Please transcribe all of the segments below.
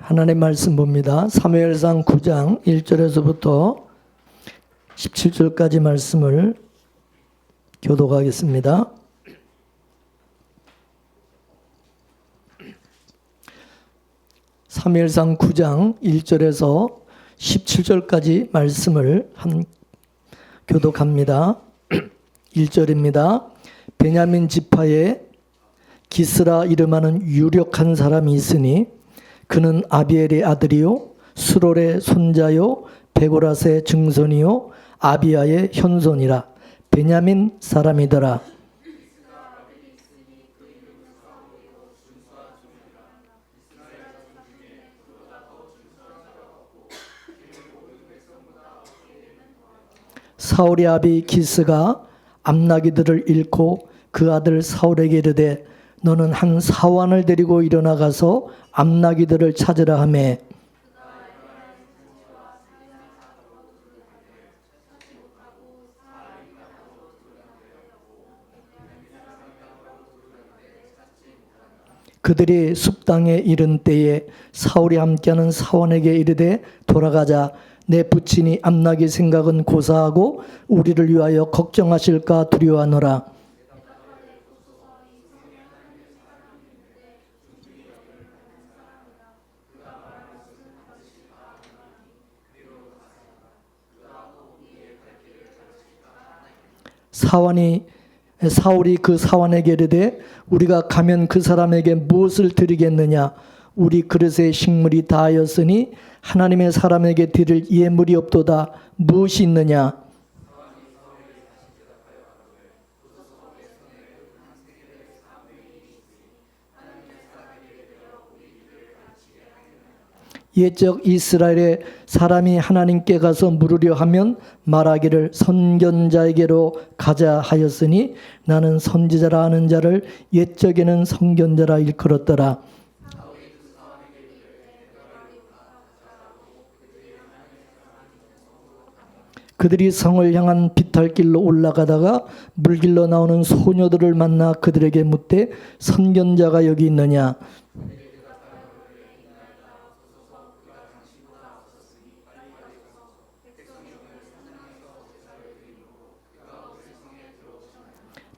하나님 말씀 봅니다. 사무엘상 9장 1절에서부터 17절까지 말씀을 교독하겠습니다. 사무엘상 9장 1절에서 17절까지 말씀을 교독합니다. 1절입니다. 베냐민 지파에 기스라 이름하는 유력한 사람이 있으니 그는 아비엘의 아들이요 수롤의 손자요 베고라스의 증손이요 아비야의 현손이라. 베냐민 사람이더라. 사울의 아비 기스가 암나기들을 잃고 그 아들 사울에게 이르되 너는 한 사환을 데리고 일어나가서 암나기들을 찾으라 하매 그들이 숲땅에 이른 때에 사울이 함께하는 사원에게 이르되 돌아가자. 내 부친이 암나기 생각은 고사하고 우리를 위하여 걱정하실까 두려워하노라. 사울이 그 사환에게 이르되 우리가 가면 그 사람에게 무엇을 드리겠느냐. 우리 그릇에 식물이 다하였으니 하나님의 사람에게 드릴 예물이 없도다. 무엇이 있느냐. 옛적 이스라엘의 사람이 하나님께 가서 물으려 하면 말하기를 선견자에게로 가자 하였으니 나는 선지자라 하는 자를 옛적에는 선견자라 일컬었더라. 그들이 성을 향한 비탈길로 올라가다가 물길로 나오는 소녀들을 만나 그들에게 묻되 선견자가 여기 있느냐.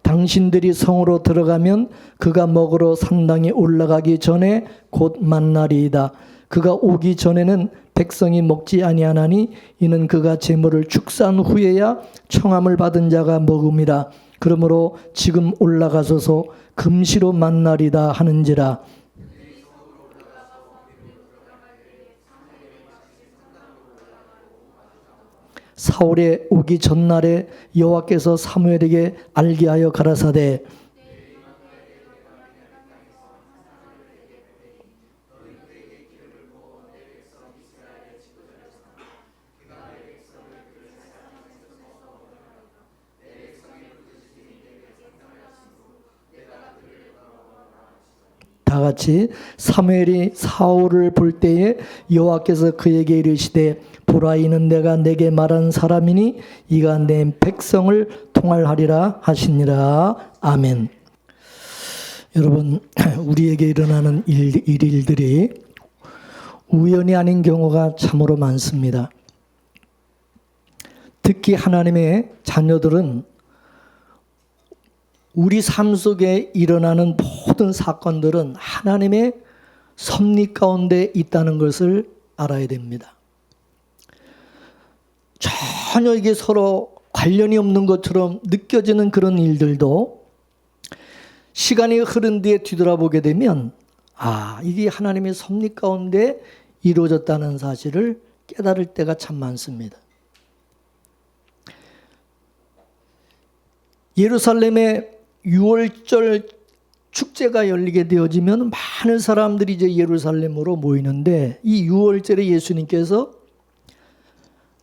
당신들이 성으로 들어가면 그가 먹으러 상당히 올라가기 전에 곧 만나리이다. 그가 오기 전에는 백성이 먹지 아니하나니 이는 그가 제물을 축사한 후에야 청함을 받은 자가 먹음이라. 그러므로 지금 올라가소서 금시로 만나리다 하는지라. 사울의 오기 전날에 여호와께서 사무엘에게 알게 하여 가라사대 다 같이 사무엘이 사울을 볼 때에 여호와께서 그에게 이르시되 보라 이는 내가 내게 말한 사람이니 이가 내 백성을 통할하리라 하시니라. 아멘. 여러분, 우리에게 일어나는 일들이 우연이 아닌 경우가 참으로 많습니다. 특히 하나님의 자녀들은 우리 삶 속에 일어나는 모든 사건들은 하나님의 섭리 가운데 있다는 것을 알아야 됩니다. 전혀 이게 서로 관련이 없는 것처럼 느껴지는 그런 일들도 시간이 흐른 뒤에 뒤돌아보게 되면 이게 하나님의 섭리 가운데 이루어졌다는 사실을 깨달을 때가 참 많습니다. 예루살렘의 6월절 축제가 열리게 되어지면 많은 사람들이 이제 예루살렘으로 모이는데 이 6월절에 예수님께서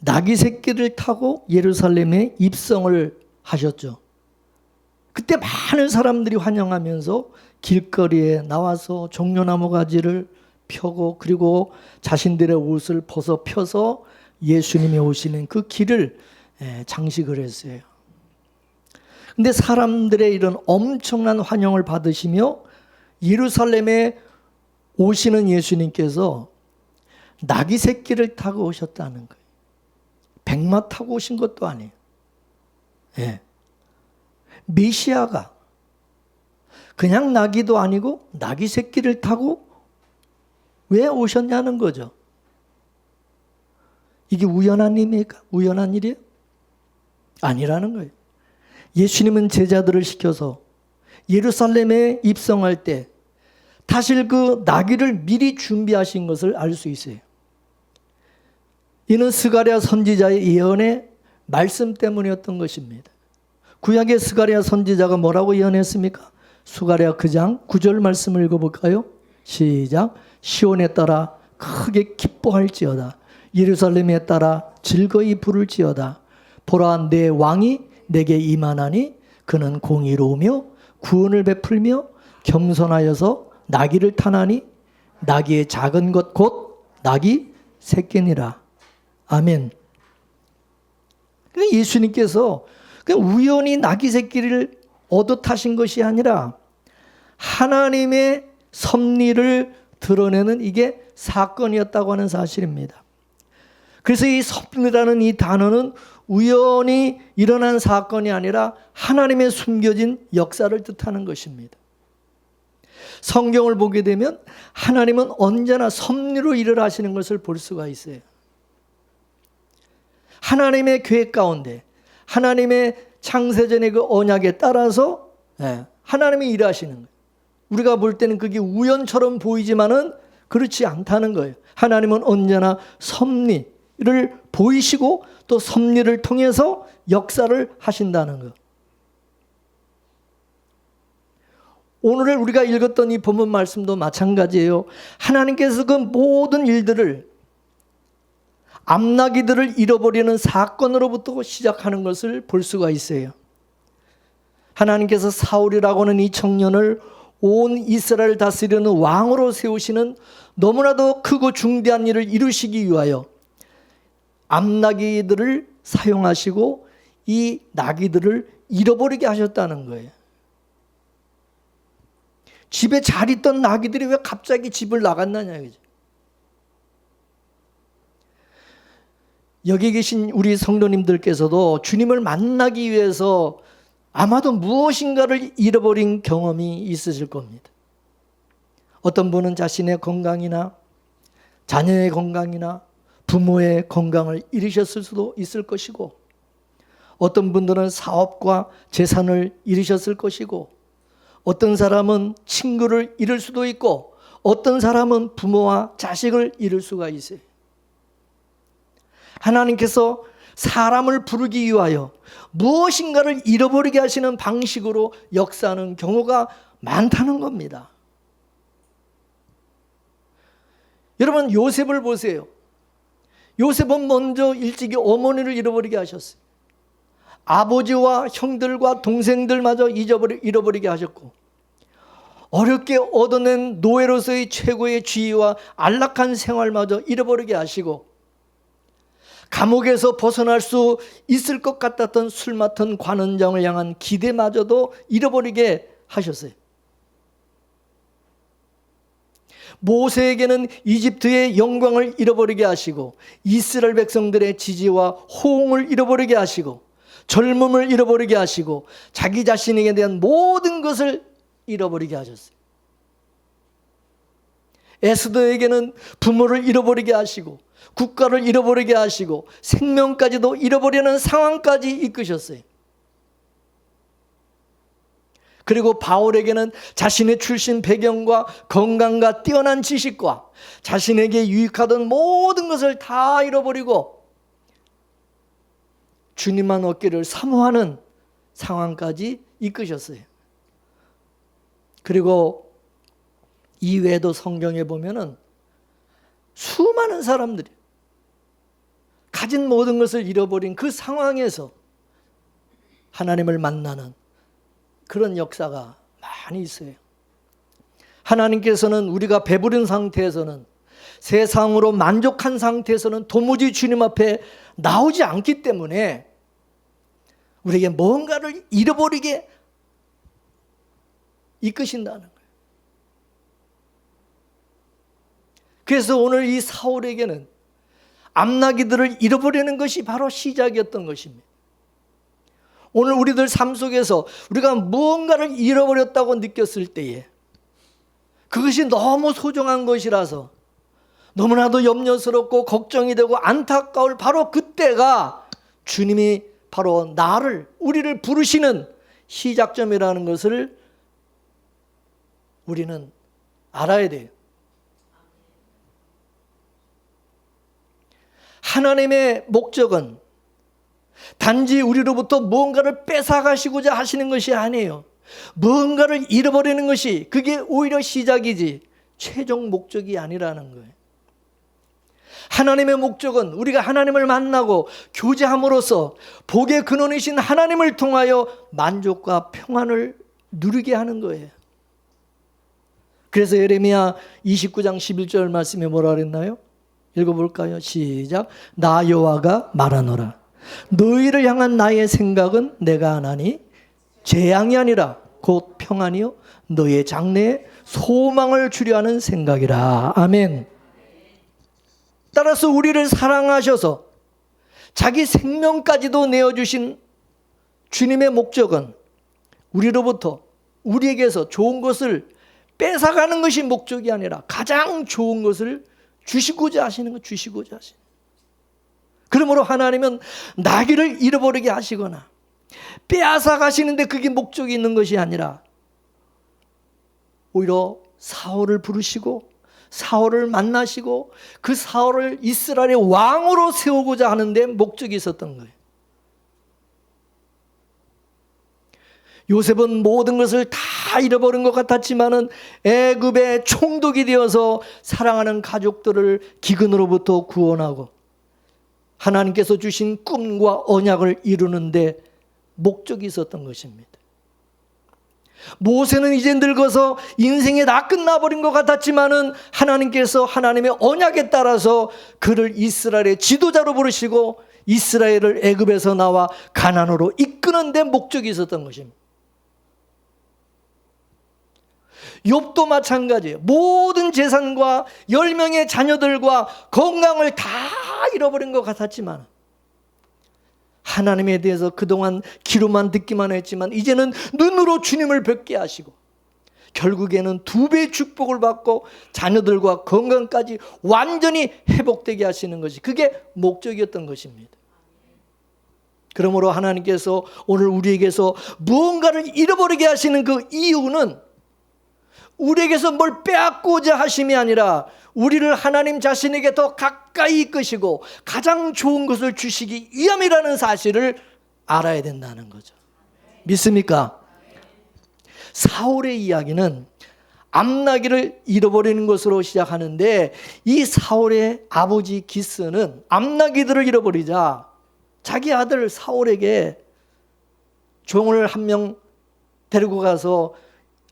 나귀 새끼를 타고 예루살렘에 입성을 하셨죠. 그때 많은 사람들이 환영하면서 길거리에 나와서 종려나무 가지를 펴고 그리고 자신들의 옷을 벗어 펴서 예수님이 오시는 그 길을 장식을 했어요. 근데 사람들의 이런 엄청난 환영을 받으시며 예루살렘에 오시는 예수님께서 낙이 새끼를 타고 오셨다는 거예요. 백마 타고 오신 것도 아니에요. 예. 메시아가 그냥 나귀도 아니고 나귀 새끼를 타고 왜 오셨냐는 거죠. 이게 우연한 일입니까? 우연한 일이에요? 아니라는 거예요. 예수님은 제자들을 시켜서 예루살렘에 입성할 때 타실 그 나귀를 미리 준비하신 것을 알 수 있어요. 이는 스가랴 선지자의 예언의 말씀 때문이었던 것입니다. 구약의 스가랴 선지자가 뭐라고 예언했습니까? 스가랴 9장 9절 말씀을 읽어볼까요? 시작. 시온에 따라 크게 기뻐할지어다. 예루살렘에 따라 즐거이 부를지어다. 보라, 내 왕이 내게 임하나니 그는 공의로우며 구원을 베풀며 겸손하여서 나귀를 타나니 나귀의 작은 것 곧 나귀 새끼니라. 아멘. 예수님께서 우연히 나귀 새끼를 얻어 타신 것이 아니라 하나님의 섭리를 드러내는 이게 사건이었다고 하는 사실입니다. 그래서 이 섭리라는 이 단어는 우연히 일어난 사건이 아니라 하나님의 숨겨진 역사를 뜻하는 것입니다. 성경을 보게 되면 하나님은 언제나 섭리로 일을 하시는 것을 볼 수가 있어요. 하나님의 계획 가운데 하나님의 창세전의 그 언약에 따라서 하나님이 일하시는 거예요. 우리가 볼 때는 그게 우연처럼 보이지만은 그렇지 않다는 거예요. 하나님은 언제나 섭리를 보이시고 또 섭리를 통해서 역사를 하신다는 것. 오늘 우리가 읽었던 이 본문 말씀도 마찬가지예요. 하나님께서 그 모든 일들을 암나귀들을 잃어버리는 사건으로부터 시작하는 것을 볼 수가 있어요. 하나님께서 사울이라고 하는 이 청년을 온 이스라엘을 다스리는 왕으로 세우시는 너무나도 크고 중대한 일을 이루시기 위하여 암나귀들을 사용하시고 이 나귀들을 잃어버리게 하셨다는 거예요. 집에 잘 있던 나귀들이 왜 갑자기 집을 나갔느냐 이거죠. 여기 계신 우리 성도님들께서도 주님을 만나기 위해서 아마도 무엇인가를 잃어버린 경험이 있으실 겁니다. 어떤 분은 자신의 건강이나 자녀의 건강이나 부모의 건강을 잃으셨을 수도 있을 것이고, 어떤 분들은 사업과 재산을 잃으셨을 것이고, 어떤 사람은 친구를 잃을 수도 있고, 어떤 사람은 부모와 자식을 잃을 수가 있어요. 하나님께서 사람을 부르기 위하여 무엇인가를 잃어버리게 하시는 방식으로 역사하는 경우가 많다는 겁니다. 여러분, 요셉을 보세요. 요셉은 먼저 일찍이 어머니를 잃어버리게 하셨어요. 아버지와 형들과 동생들마저 잃어버리게 하셨고, 어렵게 얻어낸 노예로서의 최고의 지위와 안락한 생활마저 잃어버리게 하시고, 감옥에서 벗어날 수 있을 것 같았던 술 맡은 관원장을 향한 기대마저도 잃어버리게 하셨어요. 모세에게는 이집트의 영광을 잃어버리게 하시고, 이스라엘 백성들의 지지와 호응을 잃어버리게 하시고, 젊음을 잃어버리게 하시고, 자기 자신에게 대한 모든 것을 잃어버리게 하셨어요. 에스더에게는 부모를 잃어버리게 하시고, 국가를 잃어버리게 하시고, 생명까지도 잃어버리는 상황까지 이끄셨어요. 그리고 바울에게는 자신의 출신 배경과 건강과 뛰어난 지식과 자신에게 유익하던 모든 것을 다 잃어버리고 주님만 얻기를 사모하는 상황까지 이끄셨어요. 그리고 이외에도 성경에 보면은 수많은 사람들이 가진 모든 것을 잃어버린 그 상황에서 하나님을 만나는 그런 역사가 많이 있어요. 하나님께서는 우리가 배부른 상태에서는, 세상으로 만족한 상태에서는 도무지 주님 앞에 나오지 않기 때문에 우리에게 뭔가를 잃어버리게 이끄신다는 거예요. 그래서 오늘 이 사울에게는 암나기들을 잃어버리는 것이 바로 시작이었던 것입니다. 오늘 우리들 삶 속에서 우리가 무언가를 잃어버렸다고 느꼈을 때에 그것이 너무 소중한 것이라서 너무나도 염려스럽고 걱정이 되고 안타까울 바로 그때가 주님이 바로 우리를 부르시는 시작점이라는 것을 우리는 알아야 돼요. 하나님의 목적은 단지 우리로부터 무언가를 뺏어가시고자 하시는 것이 아니에요. 무언가를 잃어버리는 것이 그게 오히려 시작이지 최종 목적이 아니라는 거예요. 하나님의 목적은 우리가 하나님을 만나고 교제함으로써 복의 근원이신 하나님을 통하여 만족과 평안을 누리게 하는 거예요. 그래서 예레미야 29장 11절 말씀에 뭐라 그랬나요? 읽어볼까요? 시작. 나 여호와가 말하노라. 너희를 향한 나의 생각은 내가 하나니 재앙이 아니라 곧 평안이요 너의 장래에 소망을 주려 하는 생각이라. 아멘. 따라서 우리를 사랑하셔서 자기 생명까지도 내어주신 주님의 목적은 우리로부터 우리에게서 좋은 것을 뺏어가는 것이 목적이 아니라 가장 좋은 것을 주시고자 하시는 것, 주시고자 하시는 것. 그러므로 하나님은 나귀를 잃어버리게 하시거나 빼앗아 가시는데 그게 목적이 있는 것이 아니라 오히려 사울을 부르시고 사울을 만나시고 그 사울을 이스라엘의 왕으로 세우고자 하는데 목적이 있었던 거예요. 요셉은 모든 것을 다 잃어버린 것 같았지만은 애굽의 총독이 되어서 사랑하는 가족들을 기근으로부터 구원하고 하나님께서 주신 꿈과 언약을 이루는데 목적이 있었던 것입니다. 모세는 이제 늙어서 인생이 다 끝나버린 것 같았지만은 하나님께서 하나님의 언약에 따라서 그를 이스라엘의 지도자로 부르시고 이스라엘을 애굽에서 나와 가나안으로 이끄는 데 목적이 있었던 것입니다. 욥도 마찬가지예요. 모든 재산과 10명의 자녀들과 건강을 다 잃어버린 것 같았지만 하나님에 대해서 그동안 귀로만 듣기만 했지만 이제는 눈으로 주님을 뵙게 하시고 결국에는 2배의 축복을 받고 자녀들과 건강까지 완전히 회복되게 하시는 것이 그게 목적이었던 것입니다. 그러므로 하나님께서 오늘 우리에게서 무언가를 잃어버리게 하시는 그 이유는 우리에게서 뭘 빼앗고자 하심이 아니라 우리를 하나님 자신에게 더 가까이 이끄시고 가장 좋은 것을 주시기 위함이라는 사실을 알아야 된다는 거죠. 믿습니까? 사울의 이야기는 암나기를 잃어버리는 것으로 시작하는데 이 사울의 아버지 기스는 암나기들을 잃어버리자 자기 아들 사울에게 종을 한 명 데리고 가서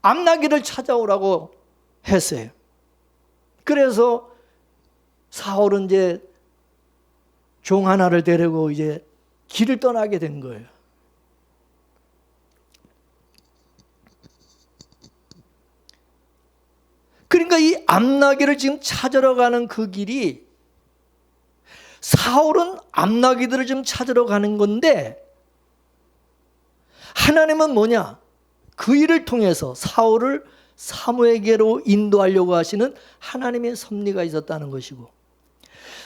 암나기를 찾아오라고 했어요. 그래서 사울은 이제 종 하나를 데리고 이제 길을 떠나게 된 거예요. 그러니까 이 암나기를 지금 찾으러 가는 그 길이 사울은 암나기들을 좀 찾으러 가는 건데 하나님은 뭐냐? 그 일을 통해서 사울을 사무엘에게로 인도하려고 하시는 하나님의 섭리가 있었다는 것이고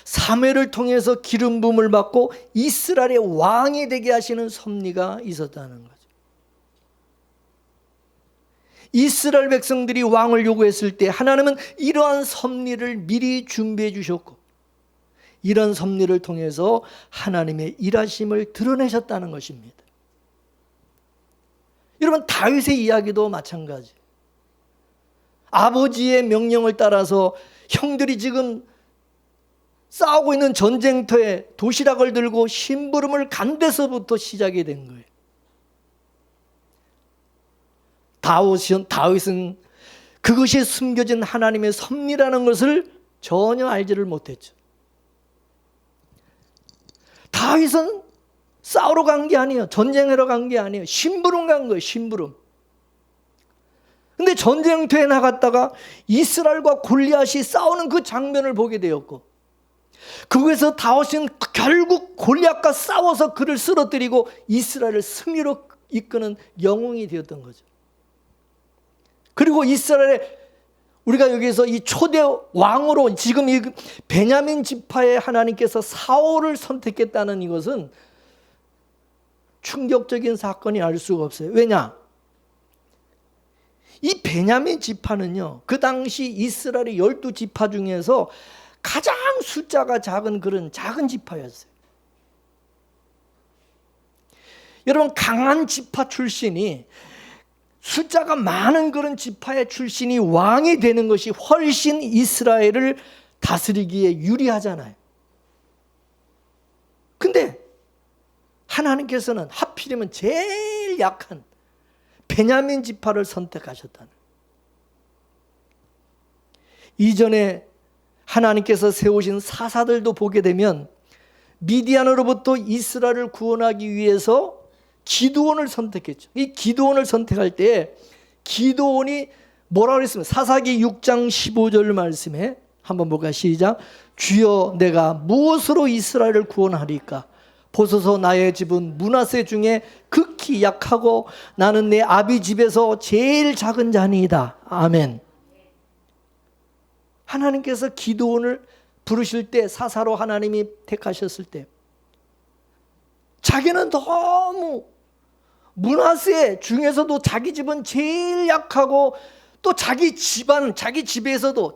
사무엘을 통해서 기름 부음을 받고 이스라엘의 왕이 되게 하시는 섭리가 있었다는 거죠. 이스라엘 백성들이 왕을 요구했을 때 하나님은 이러한 섭리를 미리 준비해 주셨고 이런 섭리를 통해서 하나님의 일하심을 드러내셨다는 것입니다. 여러분 다윗의 이야기도 마찬가지. 아버지의 명령을 따라서 형들이 지금 싸우고 있는 전쟁터에 도시락을 들고 심부름을 간 데서부터 시작이 된 거예요. 다윗은 그것이 숨겨진 하나님의 섭리라는 것을 전혀 알지를 못했죠. 다윗은 싸우러 간 게 아니에요. 전쟁하러 간 게 아니에요. 심부름 간 거예요. 심부름. 근데 전쟁터에 나갔다가 이스라엘과 골리앗이 싸우는 그 장면을 보게 되었고, 그곳에서 다윗은 결국 골리앗과 싸워서 그를 쓰러뜨리고 이스라엘을 승리로 이끄는 영웅이 되었던 거죠. 그리고 이스라엘의, 우리가 여기서 이 초대 왕으로 지금 이 베냐민 지파의 하나님께서 사울을 선택했다는 이것은 충격적인 사건이 알 수가 없어요. 왜냐? 이 베냐민 지파는요, 그 당시 이스라엘의 12지파 중에서 가장 숫자가 작은 그런 작은 지파였어요. 여러분, 강한 지파 출신이, 숫자가 많은 그런 지파의 출신이 왕이 되는 것이 훨씬 이스라엘을 다스리기에 유리하잖아요. 근데 하나님께서는 하필이면 제일 약한 베냐민 지파를 선택하셨다는. 이전에 하나님께서 세우신 사사들도 보게 되면 미디안으로부터 이스라엘을 구원하기 위해서 기드온을 선택했죠. 이 기드온을 선택할 때 기드온이 뭐라고 그랬습니까? 사사기 6장 15절 말씀에 한번 볼까요? 시작. 주여, 내가 무엇으로 이스라엘을 구원하리까? 보소서, 나의 집은 므낫세 중에 극히 약하고 나는 내 아비 집에서 제일 작은 자니이다. 아멘. 하나님께서 기드온을 부르실 때, 사사로 하나님이 택하셨을 때 자기는 너무 므낫세 중에서도 자기 집은 제일 약하고 또 자기 집안, 자기 집에서도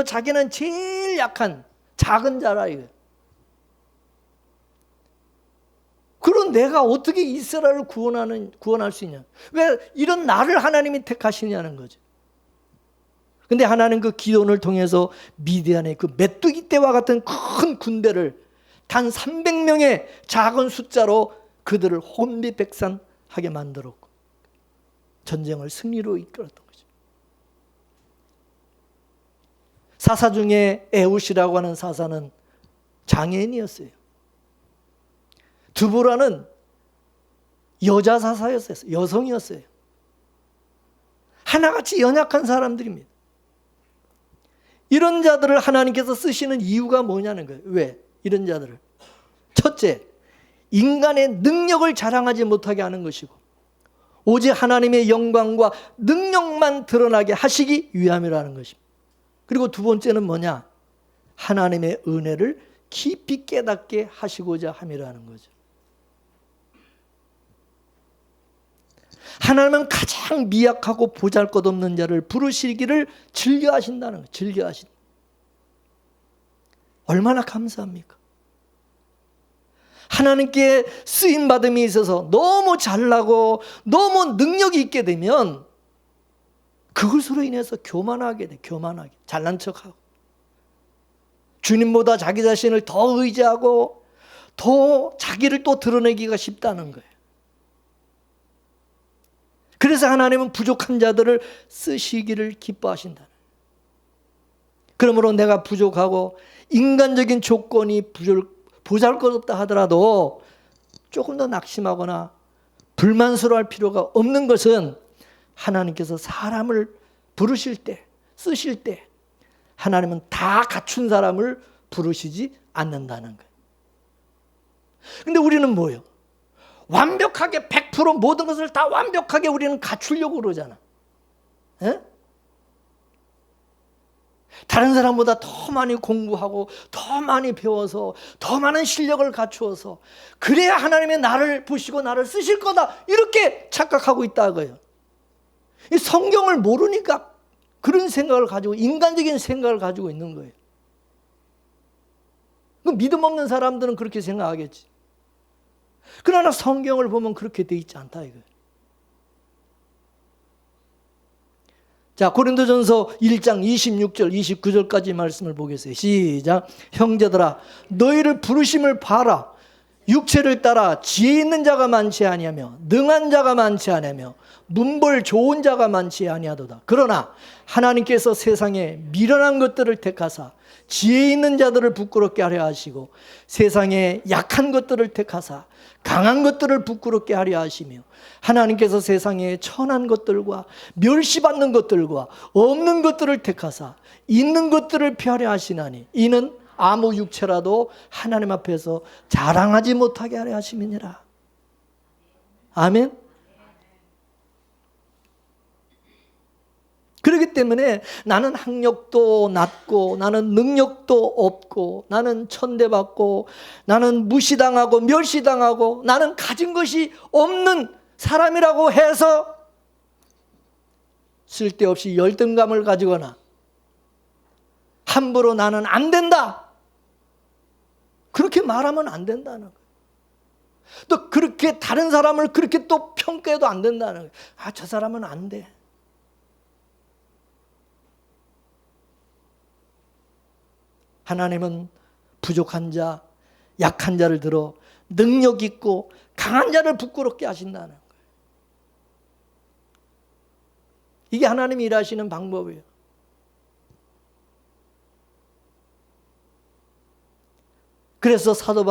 자기는 제일 약한 작은 자라 이거예요. 그럼 내가 어떻게 이스라엘을 구원할 수 있냐? 왜 이런 나를 하나님이 택하시냐는 거죠. 근데 하나님 그 기도를 통해서 미디안의 그 메뚜기 떼와 같은 큰 군대를 단 300명의 작은 숫자로 그들을 혼비백산하게 만들었고 전쟁을 승리로 이끌었던 거죠. 사사 중에 에훗이라고 하는 사사는 장애인이었어요. 드보라는 여자 사사였어요. 여성이었어요. 하나같이 연약한 사람들입니다. 이런 자들을 하나님께서 쓰시는 이유가 뭐냐는 거예요. 왜? 이런 자들을. 첫째, 인간의 능력을 자랑하지 못하게 하는 것이고 오직 하나님의 영광과 능력만 드러나게 하시기 위함이라는 것입니다. 그리고 두 번째는 뭐냐? 하나님의 은혜를 깊이 깨닫게 하시고자 함이라는 거죠. 하나님은 가장 미약하고 보잘것없는 자를 부르시기를 즐겨하신다는 거예요. 즐겨하신. 얼마나 감사합니까? 하나님께 쓰임받음이 있어서 너무 잘나고 너무 능력이 있게 되면 그것으로 인해서 교만하게 돼. 교만하게. 잘난 척하고 주님보다 자기 자신을 더 의지하고 더 자기를 또 드러내기가 쉽다는 거예요. 그래서 하나님은 부족한 자들을 쓰시기를 기뻐하신다. 그러므로 내가 부족하고 인간적인 조건이 보잘것없다 하더라도 조금 더 낙심하거나 불만스러워할 필요가 없는 것은 하나님께서 사람을 부르실 때, 쓰실 때 하나님은 다 갖춘 사람을 부르시지 않는다는 거예요. 근데 우리는 뭐예요? 완벽하게 100% 모든 것을 다 완벽하게 우리는 갖추려고 그러잖아. 에? 다른 사람보다 더 많이 공부하고 더 많이 배워서 더 많은 실력을 갖추어서 그래야 하나님의 나를 보시고 나를 쓰실 거다 이렇게 착각하고 있다고요. 이 성경을 모르니까 그런 생각을 가지고 인간적인 생각을 가지고 있는 거예요. 믿음 없는 사람들은 그렇게 생각하겠지. 그러나 성경을 보면 그렇게 돼 있지 않다 이거예요. 자, 고린도전서 1장 26절 29절까지 말씀을 보겠어요. 시작. 형제들아, 너희를 부르심을 봐라. 육체를 따라 지혜 있는 자가 많지 아니하며 능한 자가 많지 아니하며 문벌 좋은 자가 많지 아니하도다. 그러나 하나님께서 세상에 미련한 것들을 택하사 지혜 있는 자들을 부끄럽게 하려 하시고 세상에 약한 것들을 택하사 강한 것들을 부끄럽게 하려 하시며 하나님께서 세상에 천한 것들과 멸시받는 것들과 없는 것들을 택하사 있는 것들을 피하려 하시나니 이는 아무 육체라도 하나님 앞에서 자랑하지 못하게 하려 하심이니라. 아멘. 그렇기 때문에 나는 학력도 낮고 나는 능력도 없고 나는 천대받고 나는 무시당하고 멸시당하고 나는 가진 것이 없는 사람이라고 해서 쓸데없이 열등감을 가지거나 함부로 나는 안 된다 그렇게 말하면 안 된다는 거예요. 또 그렇게 다른 사람을 그렇게 또 평가해도 안 된다는 거예요. 아, 저 사람은 안 돼. 하나님은 부족한 자, 약한 자를 들어 능력 있고 강한 자를 부끄럽게 하신다는 거예요. 이게 하나님이 일하시는 방법이에요. 그래서 사도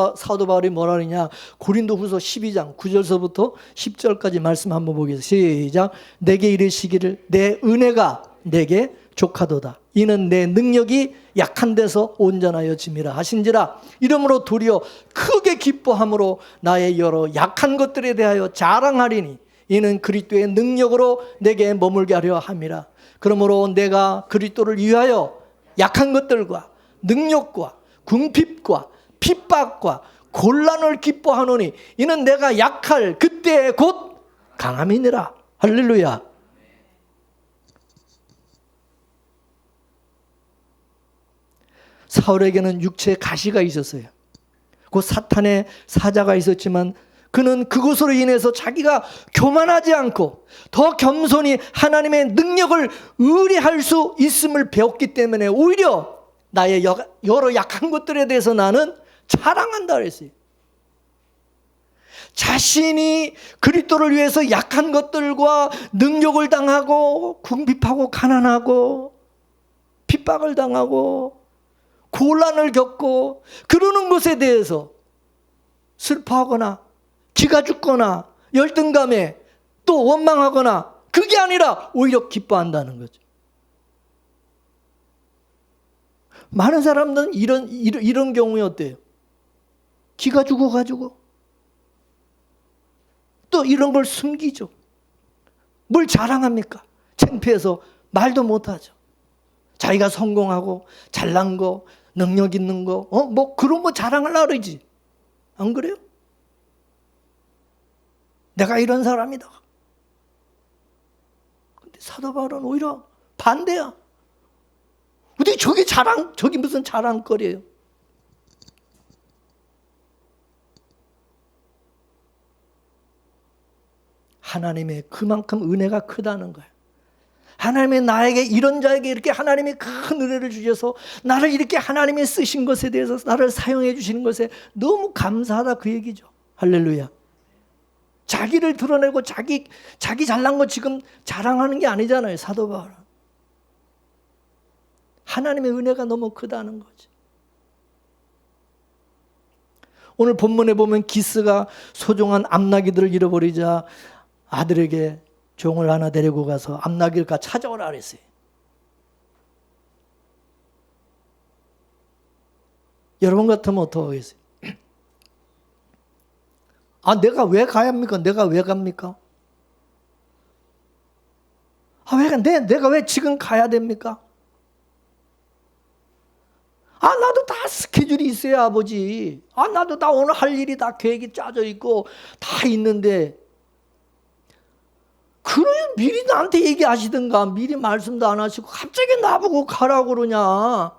바울이 뭐라 그러냐, 고린도후서 12장 9절서부터 10절까지 말씀 한번 보겠습니다. 시작. 내게 이르시기를 내 은혜가 내게 족하도다. 이는 내 능력이 약한 데서 온전하여짐이라 하신지라. 이러므로 도리어 크게 기뻐함으로 나의 여러 약한 것들에 대하여 자랑하리니 이는 그리스도의 능력으로 내게 머물게 하려 함이라. 그러므로 내가 그리스도를 위하여 약한 것들과 능력과 궁핍과 핍박과 곤란을 기뻐하노니 이는 내가 약할 그때에 곧 강함이니라. 할렐루야. 사울에게는 육체의 가시가 있었어요. 그 사탄의 사자가 있었지만 그는 그것으로 인해서 자기가 교만하지 않고 더 겸손히 하나님의 능력을 의뢰할 수 있음을 배웠기 때문에 오히려 나의 여러 약한 것들에 대해서 나는 자랑한다 그랬어요. 자신이 그리스도를 위해서 약한 것들과 능력을 당하고 궁핍하고 가난하고 핍박을 당하고 곤란을 겪고 그러는 것에 대해서 슬퍼하거나 기가 죽거나 열등감에 또 원망하거나 그게 아니라 오히려 기뻐한다는 거죠. 많은 사람들은 이런 경우에 어때요? 기가 죽어가지고 또 이런 걸 숨기죠. 뭘 자랑합니까? 창피해서 말도 못하죠. 자기가 성공하고 잘난 거, 능력 있는 거, 뭐 그런 거 자랑하려고 그러지. 안 그래요? 내가 이런 사람이다. 근데 사도 바울은 오히려 반대야. 근데 저기 무슨 자랑거리예요? 하나님의 그만큼 은혜가 크다는 거예요. 하나님이 나에게 이런 자에게 이렇게 하나님이 큰 은혜를 주셔서 나를 이렇게 하나님이 쓰신 것에 대해서 나를 사용해 주시는 것에 너무 감사하다 그 얘기죠. 할렐루야. 자기를 드러내고 자기 잘난 거 지금 자랑하는 게 아니잖아요. 사도 바울은. 하나님의 은혜가 너무 크다는 거지. 오늘 본문에 보면 기스가 소중한 암나귀들을 잃어버리자 아들에게 종을 하나 데리고 가서 암나귀를 찾아오라 그랬어요. 여러분 같으면 어떡하겠어요? 아, 내가 왜 가야 합니까? 내가 왜 갑니까? 내가 왜 지금 가야 됩니까? 아, 나도 다 스케줄이 있어요, 아버지. 아, 나도 다 오늘 할 일이 다 계획이 짜져 있고 다 있는데 그러면 미리 나한테 얘기하시든가 미리 말씀도 안 하시고 갑자기 나보고 가라고 그러냐.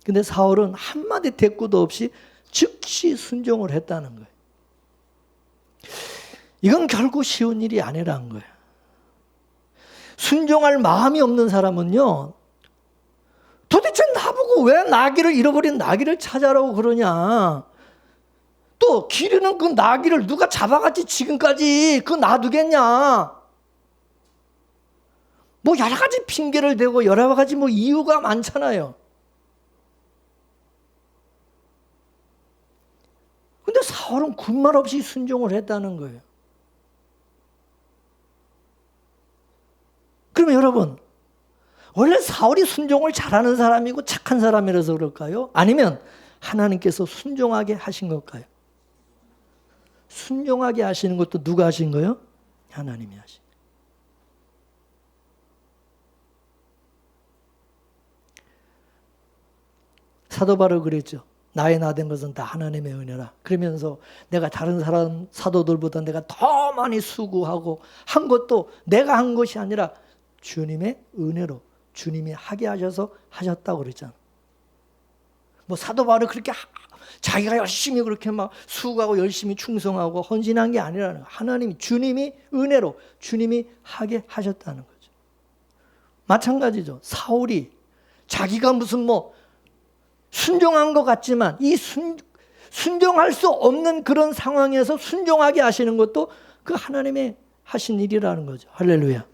근데 사울은 한마디 대꾸도 없이 즉시 순종을 했다는 거예요. 이건 결코 쉬운 일이 아니라는 거예요. 순종할 마음이 없는 사람은요, 도대체 나보고 왜 나귀를 잃어버린 나귀를 찾아라고 그러냐? 또 기르는 그 나귀를 누가 잡아갔지 지금까지 그 놔두겠냐? 뭐 여러 가지 핑계를 대고 여러 가지 뭐 이유가 많잖아요. 근데 사울은 군말 없이 순종을 했다는 거예요. 그러면 여러분, 원래 사울이 순종을 잘하는 사람이고 착한 사람이라서 그럴까요? 아니면 하나님께서 순종하게 하신 걸까요? 순종하게 하시는 것도 누가 하신 거예요? 하나님이 하신 거예요. 사도 바울 그랬죠. 나의 나된 것은 다 하나님의 은혜라. 그러면서 내가 다른 사람 사도들보다 내가 더 많이 수고하고 한 것도 내가 한 것이 아니라 주님의 은혜로 주님이 하게 하셔서 하셨다고 그랬잖아. 뭐 사도 바울이 그렇게 자기가 열심히 그렇게 막 수고하고 열심히 충성하고 헌신한 게 아니라는 거예요. 하나님이 주님이 은혜로 주님이 하게 하셨다는 거죠. 마찬가지죠. 사울이 자기가 무슨 뭐 순종한 것 같지만 이 순종할 수 없는 그런 상황에서 순종하게 하시는 것도 그 하나님의 하신 일이라는 거죠. 할렐루야.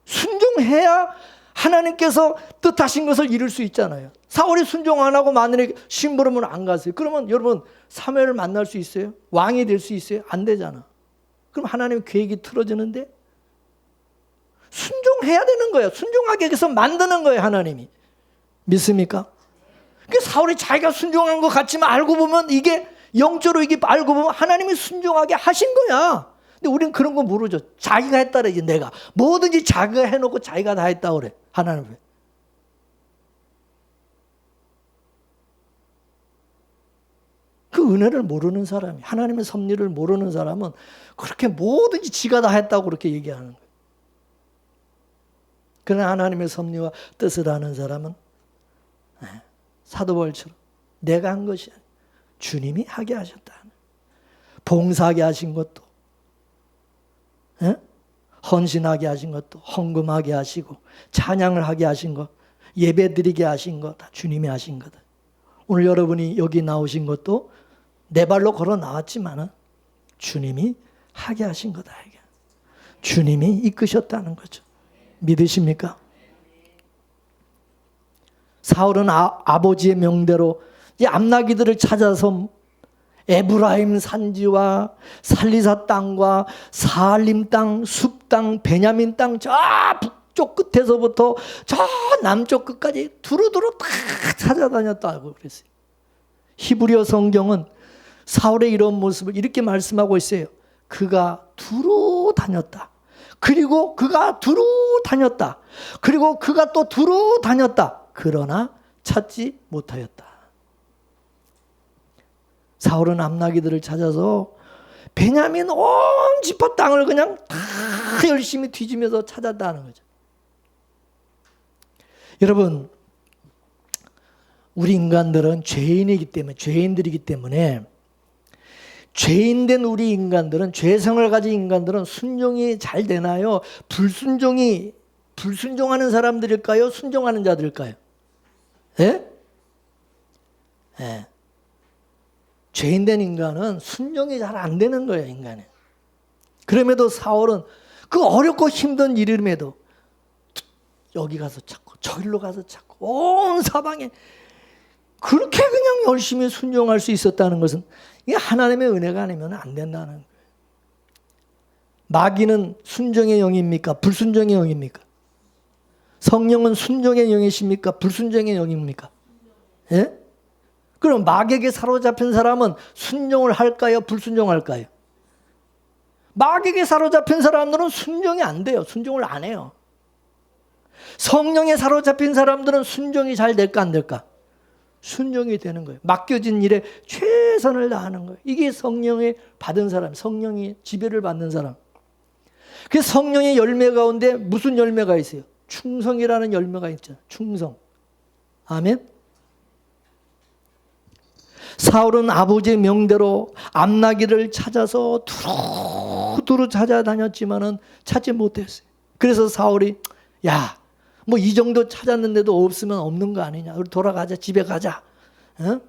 순종해야 하나님께서 뜻하신 것을 이룰 수 있잖아요. 사울이 순종 안 하고 만일에 심부름을 안 갔어요. 그러면 여러분 사무엘을 만날 수 있어요? 왕이 될 수 있어요? 안 되잖아. 그럼 하나님 계획이 틀어지는데 순종해야 되는 거예요. 순종하게 해서 만드는 거예요. 하나님이. 믿습니까? 그러니까 사울이 자기가 순종한 것 같지만 알고 보면 이게 영적으로 이게 알고 보면 하나님이 순종하게 하신 거야. 근데 우리는 그런 거 모르죠. 자기가 했다래 이제 내가 뭐든지 자기가 해놓고 자기가 다 했다고 그래. 하나님. 그 은혜를 모르는 사람이 하나님의 섭리를 모르는 사람은 그렇게 뭐든지 지가 다 했다고 그렇게 얘기하는 거예요. 그러나 하나님의 섭리와 뜻을 아는 사람은 사도 바울처럼 내가 한 것이 아니라 주님이 하게 하셨다. 봉사하게 하신 것도 헌신하게 하신 것도 헌금하게 하시고 찬양을 하게 하신 것 예배드리게 하신 것 다 주님이 하신 거다. 오늘 여러분이 여기 나오신 것도 내 발로 걸어 나왔지만은 주님이 하게 하신 거다. 주님이 이끄셨다는 거죠. 믿으십니까? 사울은 아버지의 명대로 이 암나기들을 찾아서 에브라임 산지와 살리사 땅과 사알림 땅, 숲 땅, 베냐민 땅 저 북쪽 끝에서부터 저 남쪽 끝까지 두루두루 다 찾아다녔다고 그랬어요. 히브리어 성경은 사울의 이런 모습을 이렇게 말씀하고 있어요. 그가 두루 다녔다. 그리고 그가 두루 다녔다. 그리고 그가 또 두루 다녔다. 그러나 찾지 못하였다. 사울은 암나기들을 찾아서 베냐민 온 지파 땅을 그냥 다 열심히 뒤지면서 찾았다는 거죠. 여러분, 우리 인간들은 죄인들이기 때문에 죄인된 우리 인간들은 죄성을 가진 인간들은 순종이 잘 되나요? 불순종하는 사람들일까요? 순종하는 자들일까요? 예? 예. 죄인된 인간은 순종이 잘 안 되는 거예요, 인간은. 그럼에도 사울은 그 어렵고 힘든 일임에도 여기 가서 찾고 저기로 가서 찾고 온 사방에 그렇게 그냥 열심히 순종할 수 있었다는 것은 이게 하나님의 은혜가 아니면 안 된다는 거예요. 마귀는 순종의 영입니까? 불순종의 영입니까? 성령은 순종의 영이십니까? 불순종의 영입니까? 예? 그럼 마귀에게 사로잡힌 사람은 순종을 할까요? 불순종할까요? 마귀에게 사로잡힌 사람들은 순종이 안 돼요. 순종을 안 해요. 성령에 사로잡힌 사람들은 순종이 잘 될까 안 될까? 순종이 되는 거예요. 맡겨진 일에 최선을 다하는 거예요. 이게 성령에 받은 사람, 성령이 지배를 받는 사람. 그 성령의 열매 가운데 무슨 열매가 있어요? 충성이라는 열매가 있잖아요. 충성. 아멘. 사울은 아버지의 명대로 암나기를 찾아서 두루두루 찾아다녔지만은 찾지 못했어요. 그래서 사울이 야, 뭐 이 정도 찾았는데도 없으면 없는 거 아니냐. 우리 돌아가자. 집에 가자. 어?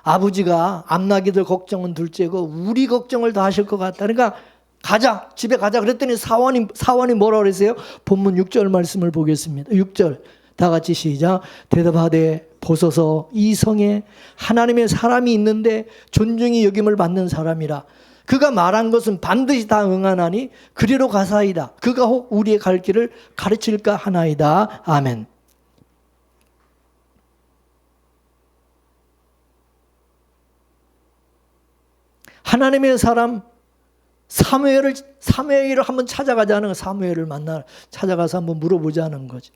아버지가 암나기들 걱정은 둘째고 우리 걱정을 더 하실 것 같다. 그러니까 가자. 집에 가자. 그랬더니 사원이 뭐라 그랬어요? 본문 6절 말씀을 보겠습니다. 6절. 다 같이 시작. 대답하되 보소서 이 성에 하나님의 사람이 있는데 존중이 여김을 받는 사람이라. 그가 말한 것은 반드시 다 응하나니 그리로 가사이다. 그가 혹 우리의 갈 길을 가르칠까 하나이다. 아멘. 하나님의 사람 사무엘을 한번 찾아가자는, 사무엘을 찾아가서 한번 물어보자는 거지.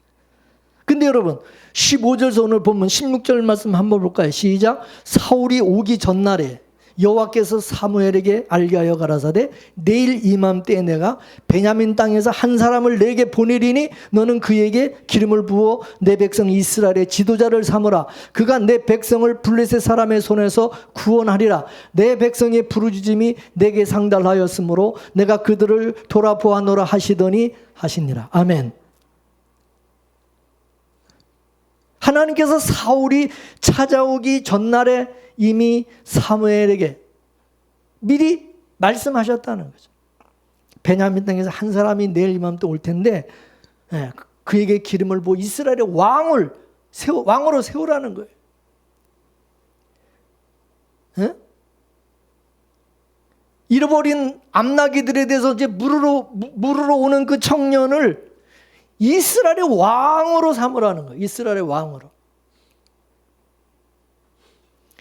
근데 여러분 15절에서 오늘 보면 16절 말씀 한번 볼까요? 시작. 사울이 오기 전날에 여호와께서 사무엘에게 알게 하여 가라사대 내일 이맘때에 내가 베냐민 땅에서 한 사람을 내게 보내리니 너는 그에게 기름을 부어 내 백성 이스라엘의 지도자를 삼으라. 그가 내 백성을 블레셋 사람의 손에서 구원하리라. 내 백성의 부르짖음이 내게 상달하였으므로 내가 그들을 돌아보아노라 하시더니 하시니라. 아멘. 하나님께서 사울이 찾아오기 전날에 이미 사무엘에게 미리 말씀하셨다는 거죠. 베냐민 땅에서 한 사람이 내일 이맘때 올 텐데 그에게 기름을 부어 이스라엘의 왕으로 세우라는 거예요. 잃어버린 암나기들에 대해서 이제 물으러 오는 그 청년을 이스라엘의 왕으로 삼으라는 거예요. 이스라엘의 왕으로.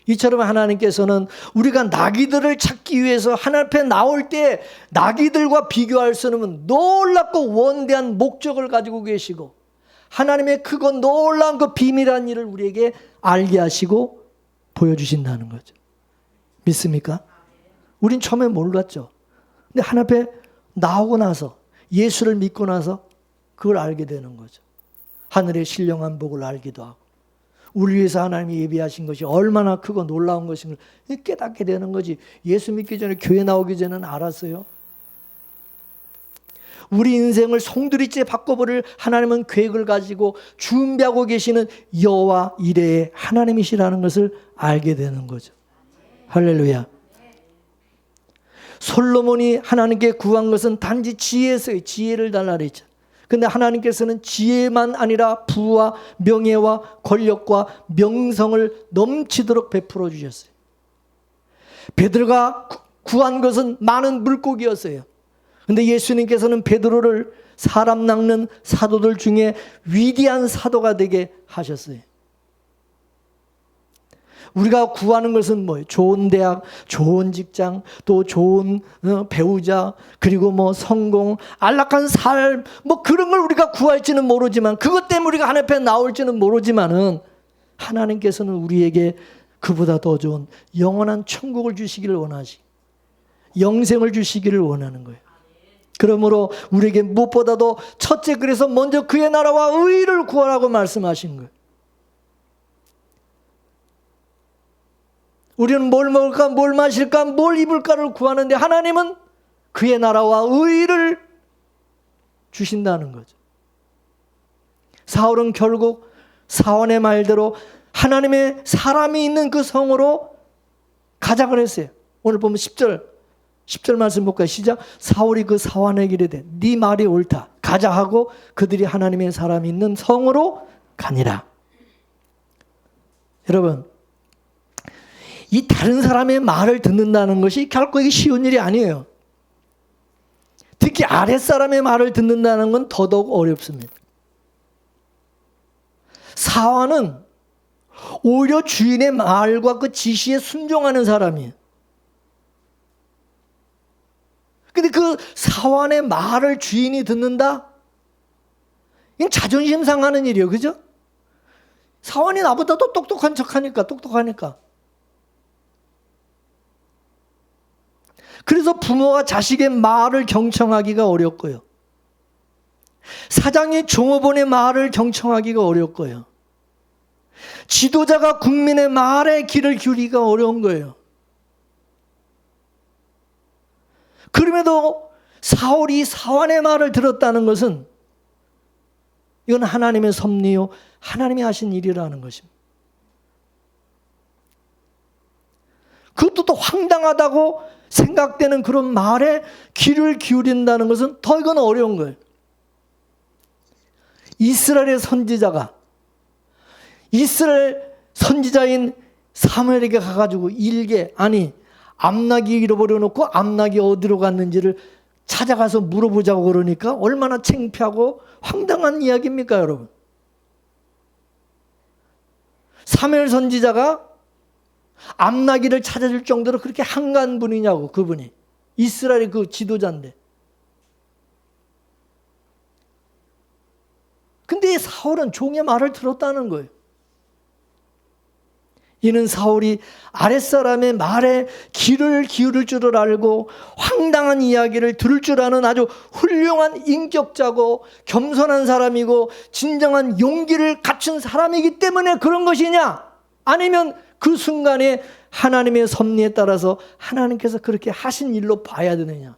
이처럼 하나님께서는 우리가 나귀들을 찾기 위해서 하나님 앞에 나올 때 나귀들과 비교할 수 없는 놀랍고 원대한 목적을 가지고 계시고 하나님의 크고 놀라운 그 비밀한 일을 우리에게 알게 하시고 보여주신다는 거죠. 믿습니까? 우린 처음에 몰랐죠. 근데 하나님 앞에 나오고 나서 예수를 믿고 나서 그걸 알게 되는 거죠. 하늘의 신령한 복을 알기도 하고 우리 위해서 하나님이 예비하신 것이 얼마나 크고 놀라운 것인 걸 깨닫게 되는 거지. 예수 믿기 전에 교회 나오기 전에는 알았어요. 우리 인생을 송두리째 바꿔버릴 하나님은 계획을 가지고 준비하고 계시는 여호와 이레의 하나님이시라는 것을 알게 되는 거죠. 할렐루야. 솔로몬이 하나님께 구한 것은 단지 지혜에서요. 지혜를 달라 그랬죠. 근데 하나님께서는 지혜만 아니라 부와 명예와 권력과 명성을 넘치도록 베풀어 주셨어요. 베드로가 구한 것은 많은 물고기였어요. 근데 예수님께서는 베드로를 사람 낚는 사도들 중에 위대한 사도가 되게 하셨어요. 우리가 구하는 것은 뭐예요? 좋은 대학, 좋은 직장, 또 좋은 배우자, 그리고 뭐 성공, 안락한 삶, 뭐 그런 걸 우리가 구할지는 모르지만 그것 때문에 우리가 하나님 앞에 나올지는 모르지만은 하나님께서는 우리에게 그보다 더 좋은 영원한 천국을 주시기를 원하시, 영생을 주시기를 원하는 거예요. 그러므로 우리에게 무엇보다도 첫째 그래서 먼저 그의 나라와 의를 구하라고 말씀하신 거예요. 우리는 뭘 먹을까, 뭘 마실까, 뭘 입을까를 구하는데 하나님은 그의 나라와 의를 주신다는 거죠. 사울은 결국 사원의 말대로 하나님의 사람이 있는 그 성으로 가자 그랬어요. 오늘 보면 10절 말씀 볼까요? 시작. 사울이 그 사원에게 이르되 네 말이 옳다. 가자 하고 그들이 하나님의 사람이 있는 성으로 가니라. 여러분, 이 다른 사람의 말을 듣는다는 것이 결코 이게 쉬운 일이 아니에요. 특히 아랫사람의 말을 듣는다는 건 더더욱 어렵습니다. 사원은 오히려 주인의 말과 그 지시에 순종하는 사람이에요. 근데 그 사원의 말을 주인이 듣는다? 이건 자존심 상하는 일이에요. 그죠? 사원이 나보다 더 똑똑한 척하니까, 똑똑하니까. 그래서 부모가 자식의 말을 경청하기가 어렵고요. 사장이 종업원의 말을 경청하기가 어렵고요. 지도자가 국민의 말에 귀를 기울이기가 어려운 거예요. 그럼에도 사울이 사원의 말을 들었다는 것은 이건 하나님의 섭리요, 하나님이 하신 일이라는 것입니다. 그것도 또 황당하다고 생각되는 그런 말에 귀를 기울인다는 것은 더 이건 어려운 거예요. 이스라엘의 선지자가 이스라엘 선지자인 사무엘에게 가가지고 암낙이 잃어버려 놓고 암낙이 어디로 갔는지를 찾아가서 물어보자고 그러니까 얼마나 창피하고 황당한 이야기입니까, 여러분? 사무엘 선지자가 암낙이를 찾아줄 정도로 그렇게 한가한 분이냐고, 그분이. 이스라엘의 그 지도자인데. 근데 사울은 종의 말을 들었다는 거예요. 이는 사울이 아랫사람의 말에 귀를 기울일 줄을 알고 황당한 이야기를 들을 줄 아는 아주 훌륭한 인격자고 겸손한 사람이고 진정한 용기를 갖춘 사람이기 때문에 그런 것이냐? 아니면 그 순간에 하나님의 섭리에 따라서 하나님께서 그렇게 하신 일로 봐야 되느냐?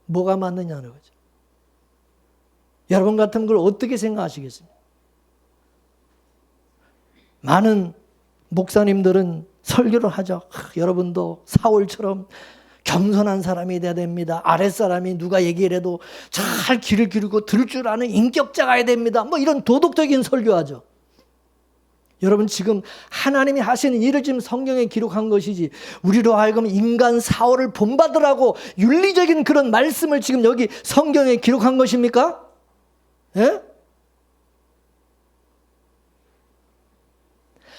뭐가 맞느냐는 거죠. 여러분 같은 걸 어떻게 생각하시겠습니까? 많은 목사님들은 설교를 하죠. 여러분도 사울처럼 겸손한 사람이 돼야 됩니다. 아랫사람이 누가 얘기를 해도 잘 귀를 기울이고 들을 줄 아는 인격자가 돼야 됩니다. 뭐 이런 도덕적인 설교하죠. 여러분 지금 하나님이 하시는 일을 지금 성경에 기록한 것이지 우리로 하여금 인간 사울을 본받으라고 윤리적인 그런 말씀을 지금 여기 성경에 기록한 것입니까? 예?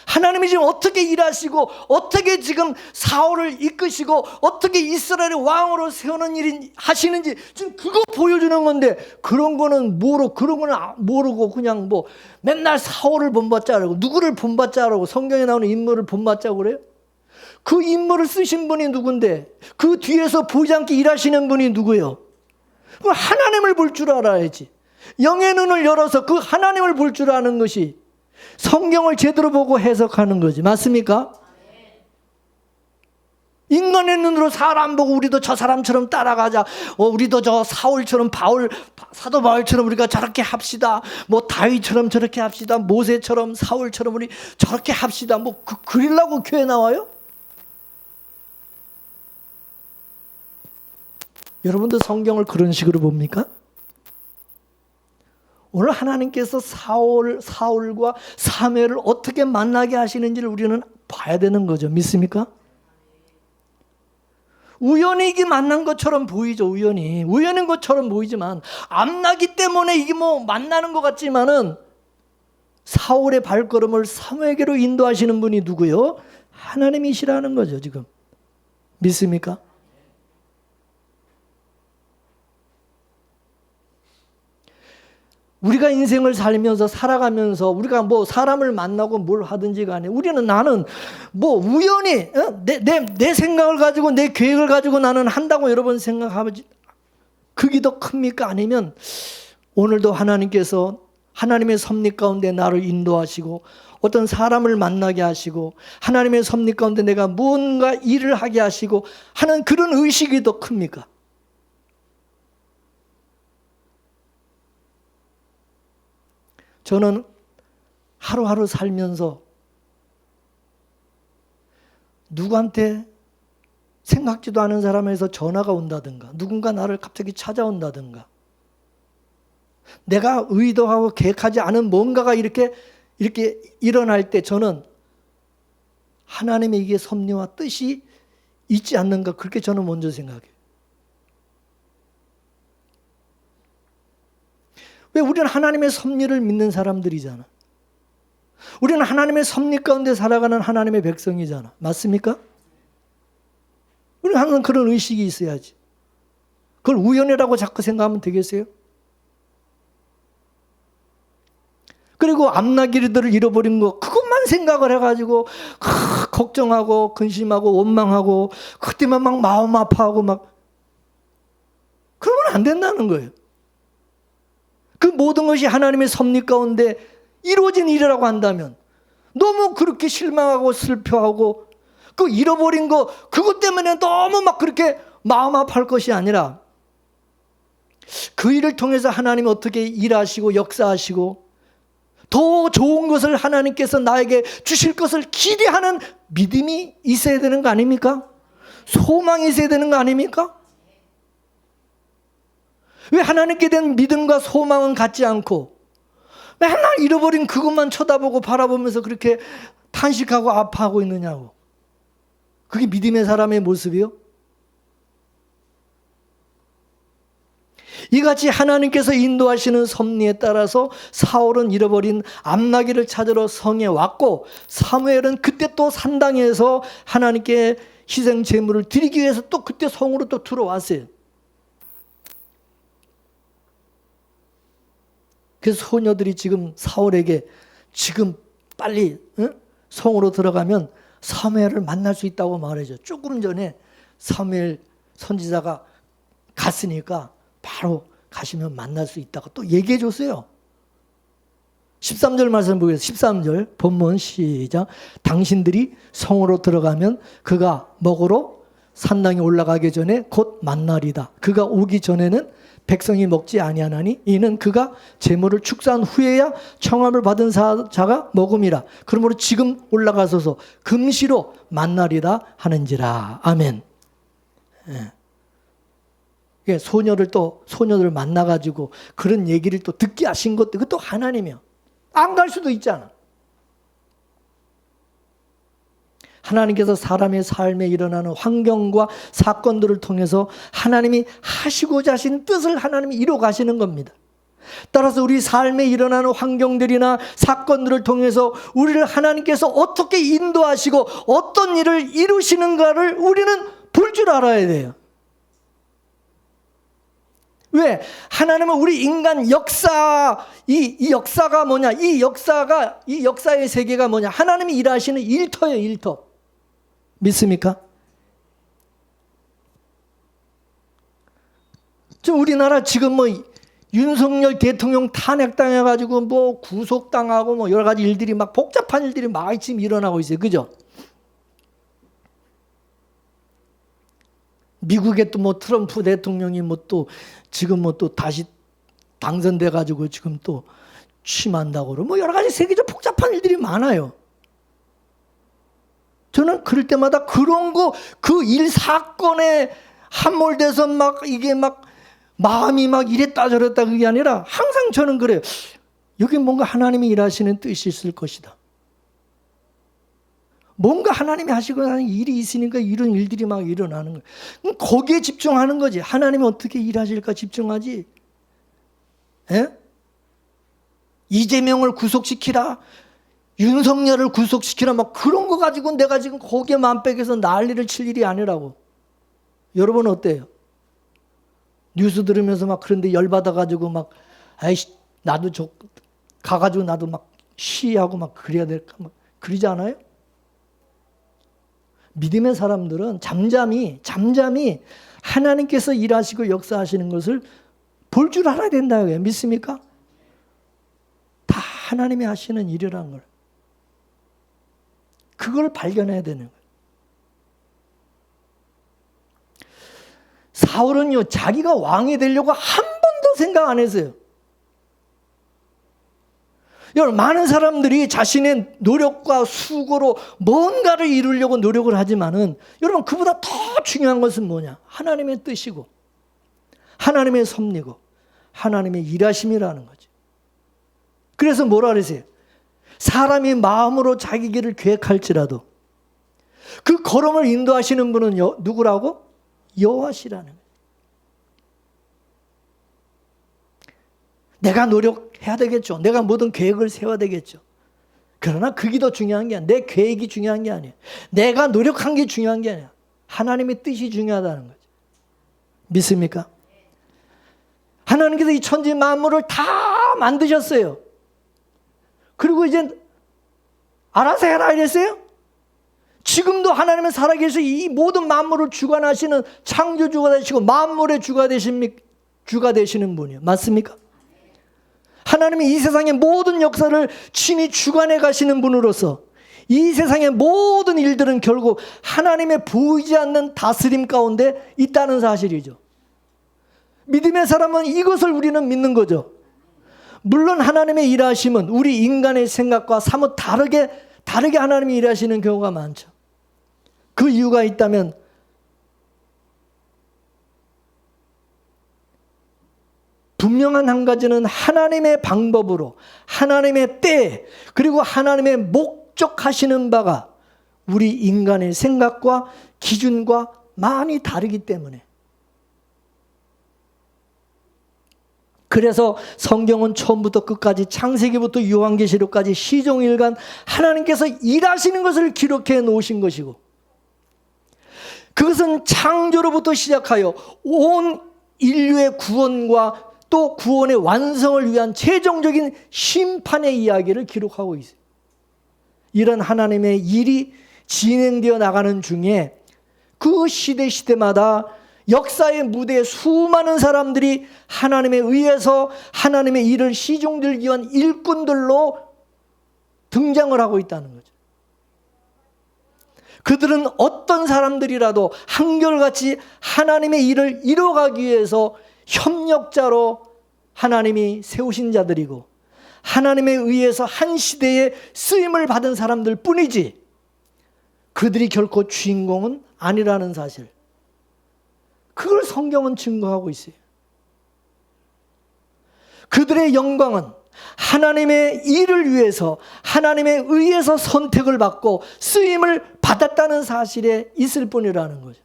하나님이 지금 어떻게 일하시고 어떻게 지금 사울을 이끄시고 어떻게 이스라엘의 왕으로 세우는 일이 하시는지 지금 그거 보여주는 건데 그런 거는 모르고 그냥 뭐 맨날 사울을 본받자라고 누구를 본받자라고 성경에 나오는 인물을 본받자고 그래요? 그 인물을 쓰신 분이 누군데 그 뒤에서 보이지 않게 일하시는 분이 누구예요? 그 하나님을 볼 줄 알아야지. 영의 눈을 열어서 그 하나님을 볼 줄 아는 것이 성경을 제대로 보고 해석하는 거지. 맞습니까? 인간의 눈으로 사람 보고 우리도 저 사람처럼 따라가자. 우리도 저 사울처럼 사도 바울처럼 우리가 저렇게 합시다. 뭐 다윗처럼 저렇게 합시다. 모세처럼 사울처럼 우리 저렇게 합시다. 뭐 그리려고 교회 나와요? 여러분도 성경을 그런 식으로 봅니까? 오늘 하나님께서 사울과 사무엘을 어떻게 만나게 하시는지를 우리는 봐야 되는 거죠. 믿습니까? 우연히 이게 만난 것처럼 보이죠. 우연인 것처럼 보이지만 암나기 때문에 이게 뭐 만나는 것 같지만은 사울의 발걸음을 사무엘에게로 인도하시는 분이 누구요? 하나님이시라는 거죠. 지금 믿습니까? 우리가 인생을 살면서 살아가면서 우리가 뭐 사람을 만나고 뭘 하든지 간에 나는 뭐 우연히 내 생각을 가지고 내 계획을 가지고 나는 한다고 여러분 생각하지 그게 더 큽니까? 아니면 오늘도 하나님께서 하나님의 섭리 가운데 나를 인도하시고 어떤 사람을 만나게 하시고 하나님의 섭리 가운데 내가 무언가 일을 하게 하시고 하는 그런 의식이 더 큽니까? 저는 하루하루 살면서 누구한테 생각지도 않은 사람에서 전화가 온다든가 누군가 나를 갑자기 찾아온다든가 내가 의도하고 계획하지 않은 뭔가가 이렇게 일어날 때 저는 하나님의 이게 섭리와 뜻이 있지 않는가 그렇게 저는 먼저 생각해요. 왜 우리는 하나님의 섭리를 믿는 사람들이잖아. 우리는 하나님의 섭리 가운데 살아가는 하나님의 백성이잖아. 맞습니까? 우리는 항상 그런 의식이 있어야지. 그걸 우연이라고 자꾸 생각하면 되겠어요? 그리고 암나기들을 잃어버린 거 그것만 생각을 해가지고 걱정하고 근심하고 원망하고 그때만 막 마음 아파하고 막 그러면 안 된다는 거예요. 그 모든 것이 하나님의 섭리 가운데 이루어진 일이라고 한다면 너무 그렇게 실망하고 슬퍼하고 그 잃어버린 거 그것 때문에 너무 막 그렇게 마음 아파할 것이 아니라 그 일을 통해서 하나님 어떻게 일하시고 역사하시고 더 좋은 것을 하나님께서 나에게 주실 것을 기대하는 믿음이 있어야 되는 거 아닙니까? 소망이 있어야 되는 거 아닙니까? 왜 하나님께 대한 믿음과 소망은 갖지 않고 맨날 잃어버린 그것만 쳐다보고 바라보면서 그렇게 탄식하고 아파하고 있느냐고. 그게 믿음의 사람의 모습이요? 이같이 하나님께서 인도하시는 섭리에 따라서 사울은 잃어버린 암나귀를 찾으러 성에 왔고, 사무엘은 그때 또 산당에서 하나님께 희생 제물을 드리기 위해서 또 그때 성으로 또 들어왔어요. 그래서 소녀들이 지금 사울에게 지금 빨리 성으로 들어가면 사무엘을 만날 수 있다고 말해줘. 조금 전에 사무엘 선지자가 갔으니까 바로 가시면 만날 수 있다고 또 얘기해 줬어요. 13절 말씀 보겠습니다. 13절 본문 시작. 당신들이 성으로 들어가면 그가 먹으러 산당에 올라가기 전에 곧 만나리다. 그가 오기 전에는 백성이 먹지 아니하나니 이는 그가 제물을 축사한 후에야 청함을 받은 자가 먹음이라. 그러므로 지금 올라가소서 금시로 만나리다 하는지라. 아멘. 예. 소녀를 만나가지고 그런 얘기를 또 듣게 하신 것도 그것도 하나님이요. 안 갈 수도 있잖아. 하나님께서 사람의 삶에 일어나는 환경과 사건들을 통해서 하나님이 하시고자 하신 뜻을 하나님이 이루어 가시는 겁니다. 따라서 우리 삶에 일어나는 환경들이나 사건들을 통해서 우리를 하나님께서 어떻게 인도하시고 어떤 일을 이루시는가를 우리는 볼 줄 알아야 돼요. 왜? 하나님은 우리 인간 역사, 이 역사가 뭐냐? 이 역사의 세계가 뭐냐? 하나님이 일하시는 일터예요, 일터. 믿습니까? 우리나라 지금 뭐 윤석열 대통령 탄핵당해가지고 뭐 구속당하고 뭐 여러 가지 일들이 막 복잡한 일들이 막 지금 일어나고 있어요. 그죠? 미국에 또 뭐 트럼프 대통령이 뭐 또 지금 뭐 또 다시 당선돼가지고 지금 또 취임한다고 그러고 뭐 여러 가지 세계적 복잡한 일들이 많아요. 저는 그럴 때마다 그런 거, 그 일 사건에 함몰돼서 막 이게 막 마음이 막 이랬다 저랬다 그게 아니라 항상 저는 그래요. 여기 뭔가 하나님이 일하시는 뜻이 있을 것이다. 뭔가 하나님이 하시고 하는 일이 있으니까 이런 일들이 막 일어나는 거예요. 그럼 거기에 집중하는 거지. 하나님이 어떻게 일하실까 집중하지. 에? 이재명을 구속시키라. 윤석열을 구속시키라. 막 그런 거 가지고 내가 지금 거기에 마음 빼겨서 난리를 칠 일이 아니라고. 여러분 어때요? 뉴스 들으면서 막 그런데 열받아가지고 막 아이씨 나도 가가지고 나도 막 시위하고 막 그래야 될까 막 그러지 않아요? 믿음의 사람들은 잠잠히 하나님께서 일하시고 역사하시는 것을 볼 줄 알아야 된다고요. 믿습니까? 다 하나님이 하시는 일이라는 걸. 그걸 발견해야 되는 거예요. 사울은요, 자기가 왕이 되려고 한 번도 생각 안 했어요. 여러분, 많은 사람들이 자신의 노력과 수고로 뭔가를 이루려고 노력을 하지만은 여러분, 그보다 더 중요한 것은 뭐냐? 하나님의 뜻이고, 하나님의 섭리고, 하나님의 일하심이라는 거죠. 그래서 뭐라 그러세요? 사람이 마음으로 자기 길을 계획할지라도 그 걸음을 인도하시는 분은 누구라고? 여호와시라는 거예요. 내가 노력해야 되겠죠. 내가 모든 계획을 세워야 되겠죠. 그러나 그게 더 중요한 게 아니야. 내 계획이 중요한 게 아니야. 내가 노력한 게 중요한 게 아니야. 하나님의 뜻이 중요하다는 거죠. 믿습니까? 하나님께서 이 천지 만물을 다 만드셨어요. 그리고 이제 알아서 해라 이랬어요? 지금도 하나님은 살아계셔 이 모든 만물을 주관하시는 창조주가 되시고 만물의 주가 되시는 분이에요. 맞습니까? 하나님이 이 세상의 모든 역사를 친히 주관해 가시는 분으로서 이 세상의 모든 일들은 결국 하나님의 보이지 않는 다스림 가운데 있다는 사실이죠. 믿음의 사람은 이것을 우리는 믿는 거죠. 물론 하나님의 일하심은 우리 인간의 생각과 사뭇 다르게 하나님이 일하시는 경우가 많죠. 그 이유가 있다면 분명한 한 가지는 하나님의 방법으로, 하나님의 때, 그리고 하나님의 목적하시는 바가 우리 인간의 생각과 기준과 많이 다르기 때문에. 그래서 성경은 처음부터 끝까지 창세기부터 요한계시록까지 시종일관 하나님께서 일하시는 것을 기록해 놓으신 것이고, 그것은 창조로부터 시작하여 온 인류의 구원과 또 구원의 완성을 위한 최종적인 심판의 이야기를 기록하고 있어요. 이런 하나님의 일이 진행되어 나가는 중에 그 시대마다 역사의 무대에 수많은 사람들이 하나님에 의해서 하나님의 일을 시종들기 위한 일꾼들로 등장을 하고 있다는 거죠. 그들은 어떤 사람들이라도 한결같이 하나님의 일을 이뤄가기 위해서 협력자로 하나님이 세우신 자들이고, 하나님에 의해서 한 시대에 쓰임을 받은 사람들 뿐이지 그들이 결코 주인공은 아니라는 사실, 그걸 성경은 증거하고 있어요. 그들의 영광은 하나님의 일을 위해서 하나님에 의해서 선택을 받고 쓰임을 받았다는 사실에 있을 뿐이라는 거죠.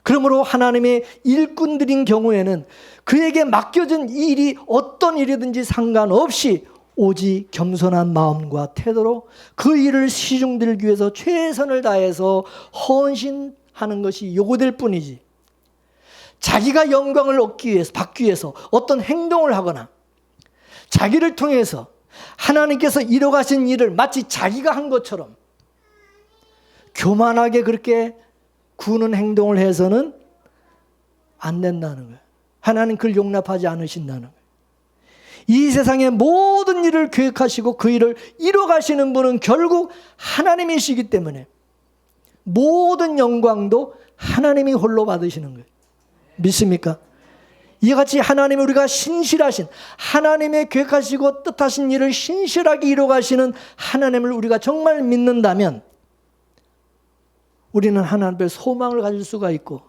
그러므로 하나님의 일꾼들인 경우에는 그에게 맡겨진 일이 어떤 일이든지 상관없이 오직 겸손한 마음과 태도로 그 일을 시중들기 위해서 최선을 다해서 헌신하는 것이 요구될 뿐이지, 자기가 영광을 얻기 위해서, 받기 위해서 어떤 행동을 하거나 자기를 통해서 하나님께서 이뤄가신 일을 마치 자기가 한 것처럼 교만하게 그렇게 구는 행동을 해서는 안 된다는 거예요. 하나님 그걸 용납하지 않으신다는 거예요. 이 세상의 모든 일을 계획하시고 그 일을 이뤄가시는 분은 결국 하나님이시기 때문에 모든 영광도 하나님이 홀로 받으시는 거예요. 믿습니까? 이와 같이 하나님이 우리가 신실하신, 하나님의 계획하시고 뜻하신 일을 신실하게 이뤄가시는 하나님을 우리가 정말 믿는다면 우리는 하나님 앞에 소망을 가질 수가 있고,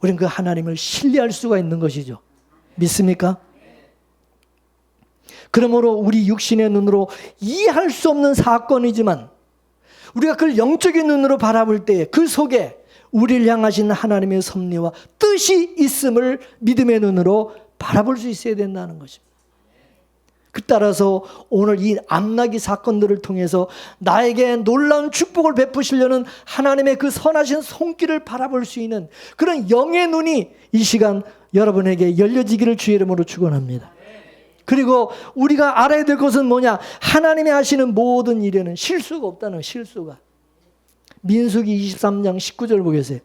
우리는 그 하나님을 신뢰할 수가 있는 것이죠. 믿습니까? 그러므로 우리 육신의 눈으로 이해할 수 없는 사건이지만 우리가 그걸 영적인 눈으로 바라볼 때 그 속에 우리를 향하신 하나님의 섭리와 뜻이 있음을 믿음의 눈으로 바라볼 수 있어야 된다는 것입니다. 그 따라서 오늘 이 암나기 사건들을 통해서 나에게 놀라운 축복을 베푸시려는 하나님의 그 선하신 손길을 바라볼 수 있는 그런 영의 눈이 이 시간 여러분에게 열려지기를 주의 이름으로 축원합니다. 그리고 우리가 알아야 될 것은 뭐냐? 하나님이 하시는 모든 일에는 실수가 없다는 거예요. 실수가. 민수기 23장 19절 보겠어요.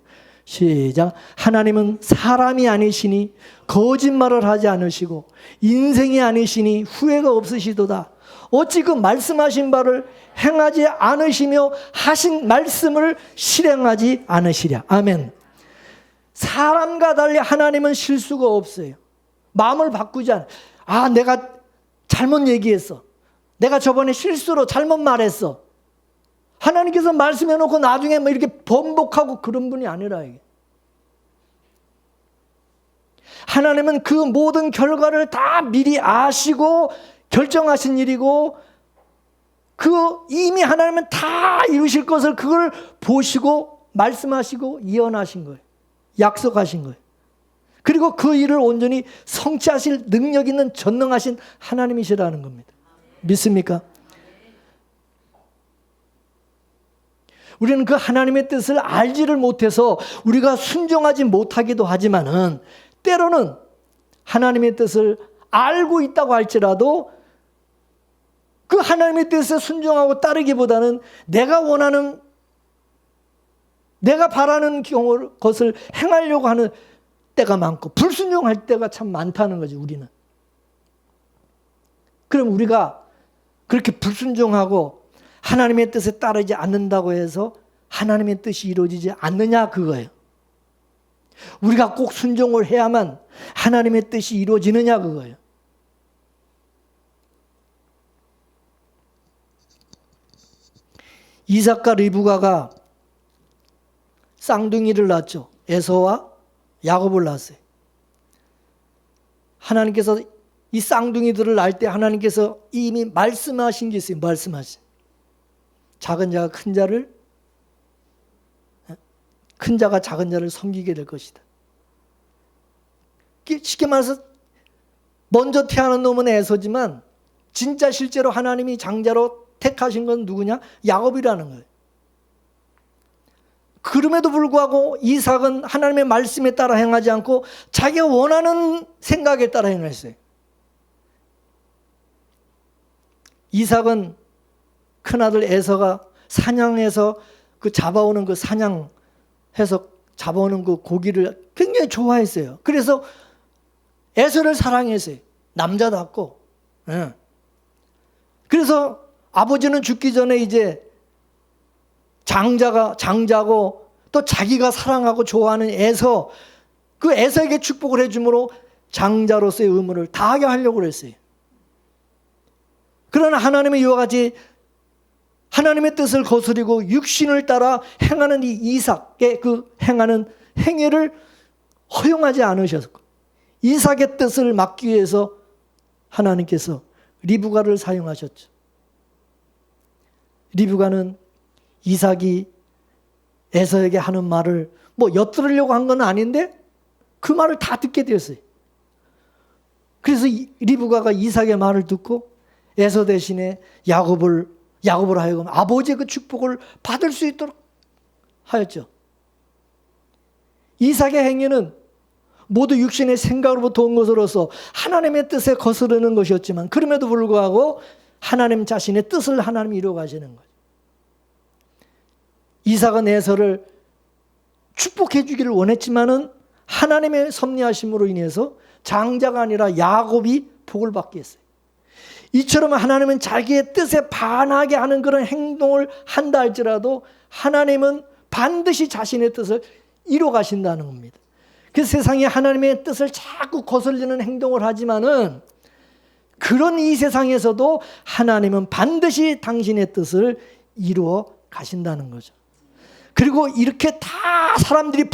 시작. 하나님은 사람이 아니시니 거짓말을 하지 않으시고 인생이 아니시니 후회가 없으시도다. 어찌 그 말씀하신 바를 행하지 않으시며 하신 말씀을 실행하지 않으시랴. 아멘. 사람과 달리 하나님은 실수가 없어요. 마음을 바꾸지 않아요. 아, 내가 잘못 얘기했어. 내가 저번에 실수로 잘못 말했어. 하나님께서 말씀해놓고 나중에 뭐 이렇게 번복하고 그런 분이 아니라 이게. 하나님은 그 모든 결과를 다 미리 아시고 결정하신 일이고, 그 이미 하나님은 다 이루실 것을 그걸 보시고 말씀하시고 예언하신 거예요. 약속하신 거예요. 그리고 그 일을 온전히 성취하실 능력 있는 전능하신 하나님이시라는 겁니다. 믿습니까? 우리는 그 하나님의 뜻을 알지를 못해서 우리가 순종하지 못하기도 하지만은, 때로는 하나님의 뜻을 알고 있다고 할지라도 그 하나님의 뜻에 순종하고 따르기보다는 내가 원하는, 내가 바라는 것을 행하려고 하는 때가 많고 불순종할 때가 참 많다는 거지, 우리는. 그럼 우리가 그렇게 불순종하고 하나님의 뜻에 따르지 않는다고 해서 하나님의 뜻이 이루어지지 않느냐, 그거예요. 우리가 꼭 순종을 해야만 하나님의 뜻이 이루어지느냐 그거예요. 이삭과 리브가가 쌍둥이를 낳았죠. 에서와 야곱을 낳았어요. 하나님께서 이 쌍둥이들을 낳을 때 하나님께서 이미 말씀하신 게 있어요. 말씀하신. 작은 자가 큰 자가 작은 자를 섬기게 될 것이다. 쉽게 말해서 먼저 태어난 놈은 에서지만 진짜 실제로 하나님이 장자로 택하신 건 누구냐? 야곱이라는 거예요. 그럼에도 불구하고 이삭은 하나님의 말씀에 따라 행하지 않고 자기가 원하는 생각에 따라 행했어요. 이삭은 큰아들 에서가 사냥해서 잡아오는 그 사냥해서 잡아오는 그 고기를 굉장히 좋아했어요. 그래서 에서를 사랑했어요. 남자답고. 그래서 아버지는 죽기 전에 이제 장자고 또 자기가 사랑하고 좋아하는 에서, 그 에서에게 축복을 해주므로 장자로서의 의무를 다하게 하려고 그랬어요. 그러나 하나님의 이와 같이 하나님의 뜻을 거스리고 육신을 따라 행하는 이 이삭의 그 행하는 행위를 허용하지 않으셨고, 이삭의 뜻을 막기 위해서 하나님께서 리브가를 사용하셨죠. 리브가는 이삭이 에서에게 하는 말을 엿들으려고 한 건 아닌데 그 말을 다 듣게 되었어요. 그래서 리브가가 이삭의 말을 듣고 에서 대신에 야곱을 하여금 아버지의 그 축복을 받을 수 있도록 하였죠. 이삭의 행위는 모두 육신의 생각으로부터 온 것으로서 하나님의 뜻에 거스르는 것이었지만 그럼에도 불구하고 하나님 자신의 뜻을 하나님이 이루어 가시는 거예요. 이삭은 에서를 축복해 주기를 원했지만은 하나님의 섭리하심으로 인해서 장자가 아니라 야곱이 복을 받게 했어요. 이처럼 하나님은 자기의 뜻에 반하게 하는 그런 행동을 한다 할지라도 하나님은 반드시 자신의 뜻을 이루어 가신다는 겁니다. 그 세상에 하나님의 뜻을 자꾸 거슬리는 행동을 하지만은 그런 이 세상에서도 하나님은 반드시 당신의 뜻을 이루어 가신다는 거죠. 그리고 이렇게 다 사람들이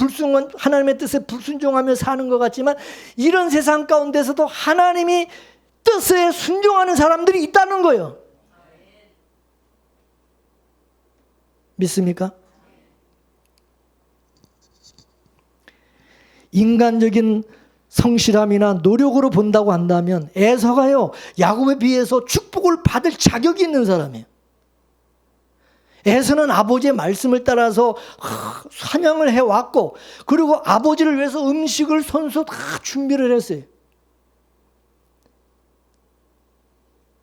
하나님의 뜻에 불순종하며 사는 것 같지만 이런 세상 가운데서도 하나님이 뜻에 순종하는 사람들이 있다는 거예요. 믿습니까? 인간적인 성실함이나 노력으로 본다고 한다면 에서가요, 야곱에 비해서 축복을 받을 자격이 있는 사람이에요. 에서는 아버지의 말씀을 따라서 사냥을 해왔고, 그리고 아버지를 위해서 음식을 손수 다 준비를 했어요.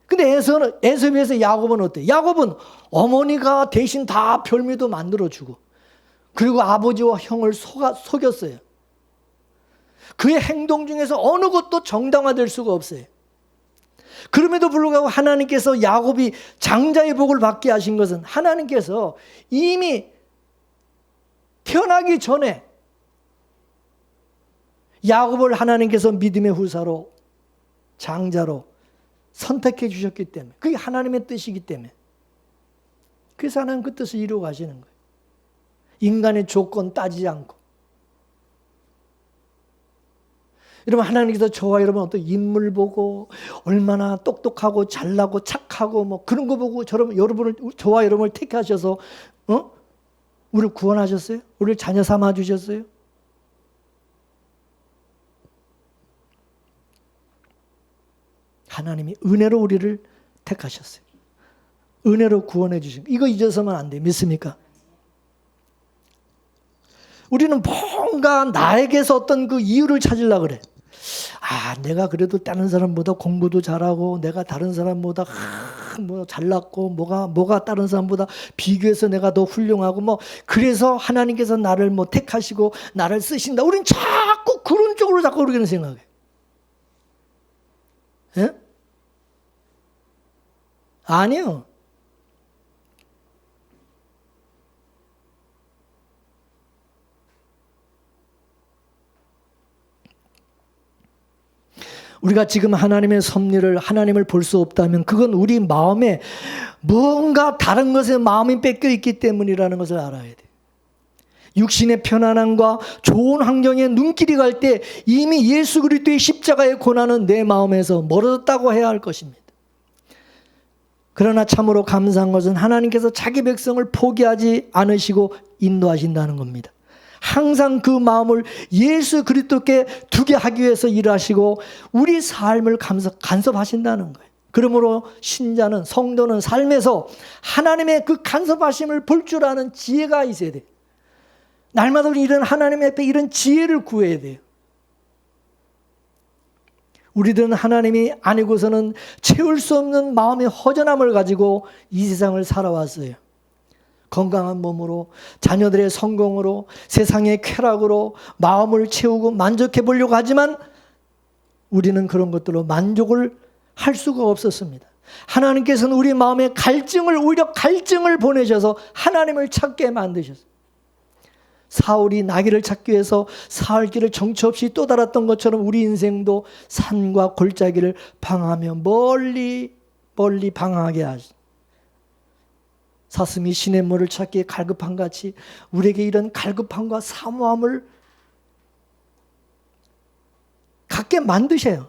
근데 에서에 비해서 야곱은 어때요? 야곱은 어머니가 대신 다 별미도 만들어주고, 그리고 아버지와 형을 속였어요. 그의 행동 중에서 어느 것도 정당화될 수가 없어요. 그럼에도 불구하고 하나님께서 야곱이 장자의 복을 받게 하신 것은 하나님께서 이미 태어나기 전에 야곱을 하나님께서 믿음의 후사로 장자로 선택해 주셨기 때문에, 그게 하나님의 뜻이기 때문에, 그래서 하나님 그 뜻을 이루어 가시는 거예요. 인간의 조건 따지지 않고. 여러분, 하나님께서 저와 여러분 어떤 인물 보고 얼마나 똑똑하고 잘나고 착하고 그런 거 보고 저와 여러분을 택하셔서 우리를 구원하셨어요? 우리를 자녀 삼아 주셨어요? 하나님이 은혜로 우리를 택하셨어요. 은혜로 구원해 주신 거. 이거 잊어서는 안 돼. 믿습니까? 우리는 뭔가 나에게서 어떤 그 이유를 찾으려고 그래. 내가 그래도 다른 사람보다 공부도 잘하고, 내가 다른 사람보다 잘났고, 뭐가 다른 사람보다 비교해서 내가 더 훌륭하고, 그래서 하나님께서 나를 택하시고 나를 쓰신다. 우린 자꾸 그런 쪽으로 자꾸 우리는 생각해. 예? 아니요. 우리가 지금 하나님의 섭리를, 하나님을 볼 수 없다면 그건 우리 마음에 뭔가 다른 것에 마음이 뺏겨 있기 때문이라는 것을 알아야 돼. 육신의 편안함과 좋은 환경에 눈길이 갈 때 이미 예수 그리스도의 십자가의 고난은 내 마음에서 멀어졌다고 해야 할 것입니다. 그러나 참으로 감사한 것은 하나님께서 자기 백성을 포기하지 않으시고 인도하신다는 겁니다. 항상 그 마음을 예수 그리스도께 두게 하기 위해서 일하시고 우리 삶을 간섭하신다는 거예요. 그러므로 신자는, 성도는 삶에서 하나님의 그 간섭하심을 볼 줄 아는 지혜가 있어야 돼요. 날마다 우리 이런 하나님 앞에 이런 지혜를 구해야 돼요. 우리들은 하나님이 아니고서는 채울 수 없는 마음의 허전함을 가지고 이 세상을 살아왔어요. 건강한 몸으로, 자녀들의 성공으로, 세상의 쾌락으로 마음을 채우고 만족해 보려고 하지만 우리는 그런 것들로 만족을 할 수가 없었습니다. 하나님께서는 우리 마음에 갈증을, 오히려 갈증을 보내셔서 하나님을 찾게 만드셨어요. 사울이 나귀를 찾기 위해서 사흘길을 정처 없이 또 달았던 것처럼 우리 인생도 산과 골짜기를 방하며 멀리 방하게 하시. 사슴이 시냇물을 찾기에 갈급한 같이 우리에게 이런 갈급함과 사모함을 갖게 만드셔요.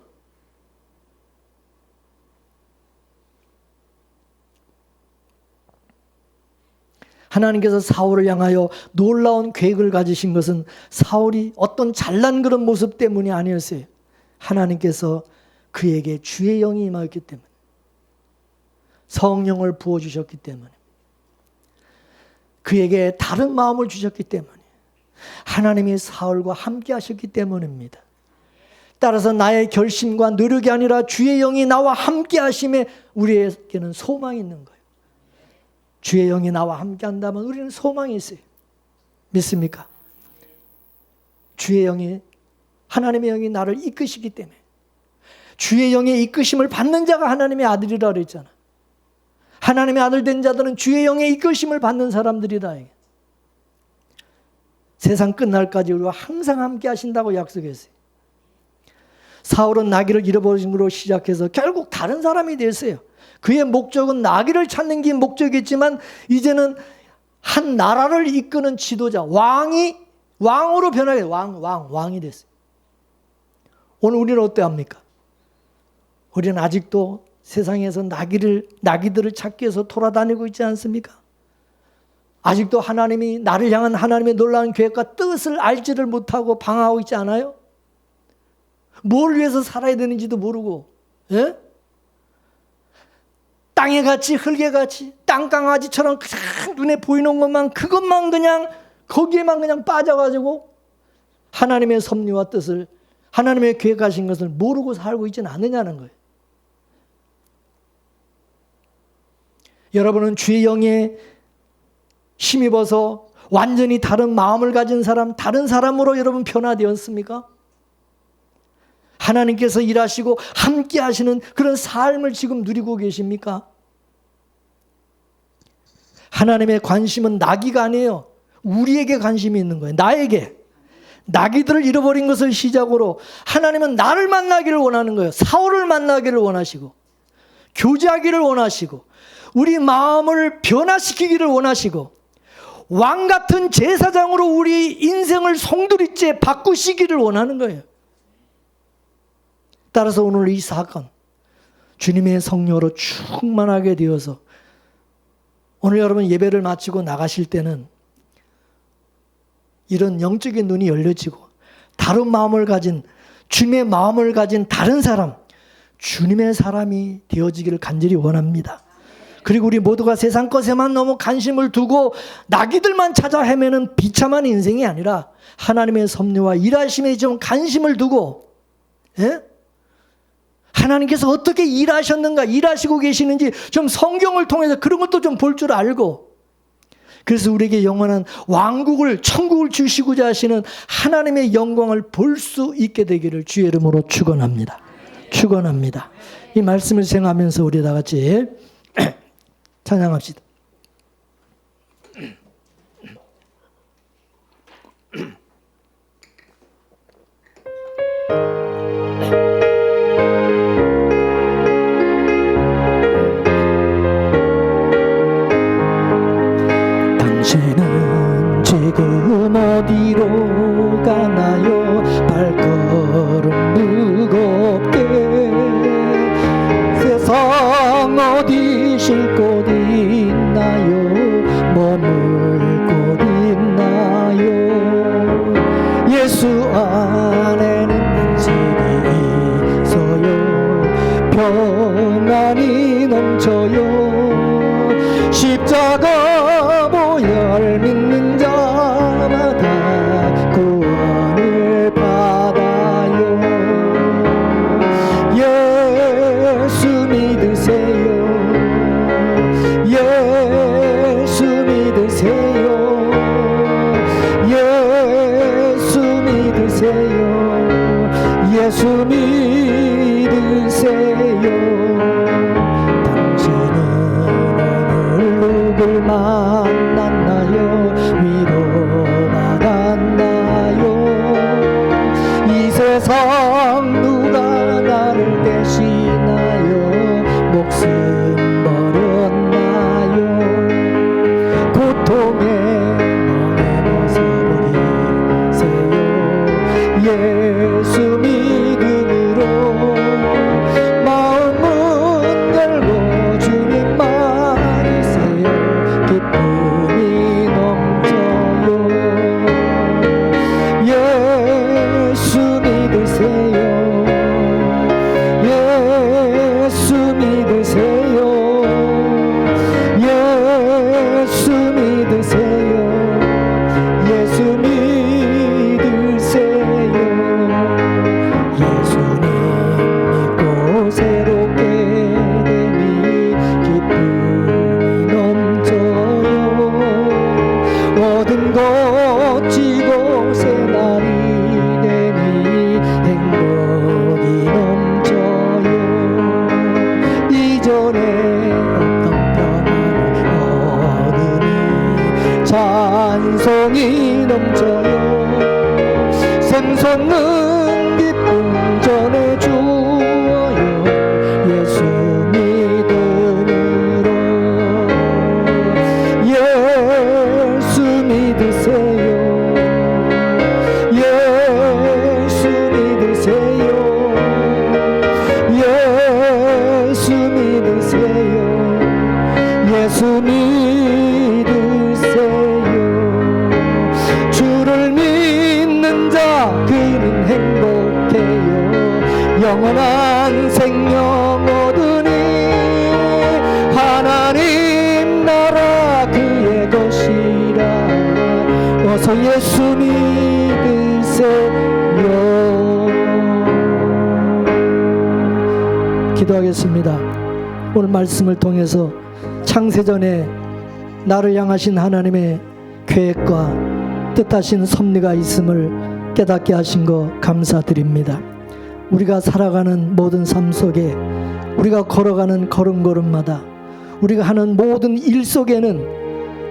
하나님께서 사울을 향하여 놀라운 계획을 가지신 것은 사울이 어떤 잘난 그런 모습 때문이 아니었어요. 하나님께서 그에게 주의 영이 임하였기 때문에, 성령을 부어주셨기 때문에, 그에게 다른 마음을 주셨기 때문에, 하나님이 사울과 함께 하셨기 때문입니다. 따라서 나의 결심과 노력이 아니라 주의 영이 나와 함께 하심에 우리에게는 소망이 있는 거예요. 주의 영이 나와 함께 한다면 우리는 소망이 있어요. 믿습니까? 주의 영이, 하나님의 영이 나를 이끄시기 때문에, 주의 영의 이끄심을 받는 자가 하나님의 아들이라 그랬잖아. 하나님의 아들 된 자들은 주의 영의 이끄심을 받는 사람들이다. 세상 끝날까지 우리와 항상 함께 하신다고 약속했어요. 사울은 나귀를 잃어버린 것으로 시작해서 결국 다른 사람이 됐어요. 그의 목적은 나귀를 찾는 게 목적이었지만 이제는 한 나라를 이끄는 지도자, 왕으로 변하게 왕이 됐어요. 오늘 우리는 어떠합니까? 우리는 아직도 세상에서 나귀들을 찾기 위해서 돌아다니고 있지 않습니까? 아직도 하나님이 나를 향한 하나님의 놀라운 계획과 뜻을 알지를 못하고 방황하고 있지 않아요? 뭘 위해서 살아야 되는지도 모르고, 예? 땅에 같이, 흙에 같이, 땅강아지처럼 그냥 눈에 보이는 것만, 그것만 그냥, 거기에만 그냥 빠져가지고 하나님의 섭리와 뜻을, 하나님의 계획하신 것을 모르고 살고 있지는 않느냐는 거예요. 여러분은 주의 영에 힘입어서 완전히 다른 마음을 가진 사람, 다른 사람으로 여러분 변화되었습니까? 하나님께서 일하시고 함께 하시는 그런 삶을 지금 누리고 계십니까? 하나님의 관심은 나귀가 아니에요. 우리에게 관심이 있는 거예요. 나에게. 나귀들을 잃어버린 것을 시작으로 하나님은 나를 만나기를 원하는 거예요. 사울을 만나기를 원하시고, 교제하기를 원하시고, 우리 마음을 변화시키기를 원하시고, 왕 같은 제사장으로 우리 인생을 송두리째 바꾸시기를 원하는 거예요. 따라서 오늘 이 사건, 주님의 성령으로 충만하게 되어서 오늘 여러분 예배를 마치고 나가실 때는 이런 영적인 눈이 열려지고 다른 마음을 가진, 주님의 마음을 가진 다른 사람, 주님의 사람이 되어지기를 간절히 원합니다. 그리고 우리 모두가 세상 것에만 너무 관심을 두고 나귀들만 찾아 헤매는 비참한 인생이 아니라 하나님의 섭리와 일하심에 좀 관심을 두고, 예? 하나님께서 어떻게 일하셨는가, 일하시고 계시는지 좀 성경을 통해서 그런 것도 좀 볼 줄 알고, 그래서 우리에게 영원한 왕국을, 천국을 주시고자 하시는 하나님의 영광을 볼 수 있게 되기를 주의 이름으로 축원합니다. 축원합니다. 이 말씀을 생각하면서 우리 다 같이 찬양합시다. 어디 쉴 곳 있나요? 머물 곳 있나요? 예수 안에는 집이 있어요. 평안이 넘쳐요. 십자가 보혈 믿는 자마다 구원을 받아요. 예수 믿으세요. 예수 믿으세요. 예수 믿으세요. 예수 믿으세요. 당신은 오늘 누굴 만났나요? 위로받았나요? 이 세상 누가 나를 대시나요? 목숨 버렸나요? 고통에 멍에 벗어버리세요. 예수 믿음으로 마음은 열고 주님 말이세요. 기쁨이 넘쳐요. 예수 믿으세요. 예수 믿으세요. 예수 믿으세요. 예수 믿으세요. 예수님 믿고 새롭게 되니 기쁨이 넘쳐요. 모든 것 지고 새 날이 되니 행복이 넘쳐요. 이전에 없던 평안을 얻으니 찬송이 넘쳐요. 샘솟는 기쁨 전해주어요. 예수 믿음으로 예수 믿으세요. 예수 믿으세요. 예수 믿으세요. 예수 믿으세요. 주를 믿는 자 그는 행복해요. 영원한 생명 얻으니 하나님 나라 그의 것이라. 어서 예수 믿으세요. 기도하겠습니다. 오늘 말씀을 통해서 창세전에 나를 향하신 하나님의 계획과 뜻하신 섭리가 있음을 깨닫게 하신 것 감사드립니다. 우리가 살아가는 모든 삶 속에, 우리가 걸어가는 걸음걸음마다, 우리가 하는 모든 일 속에는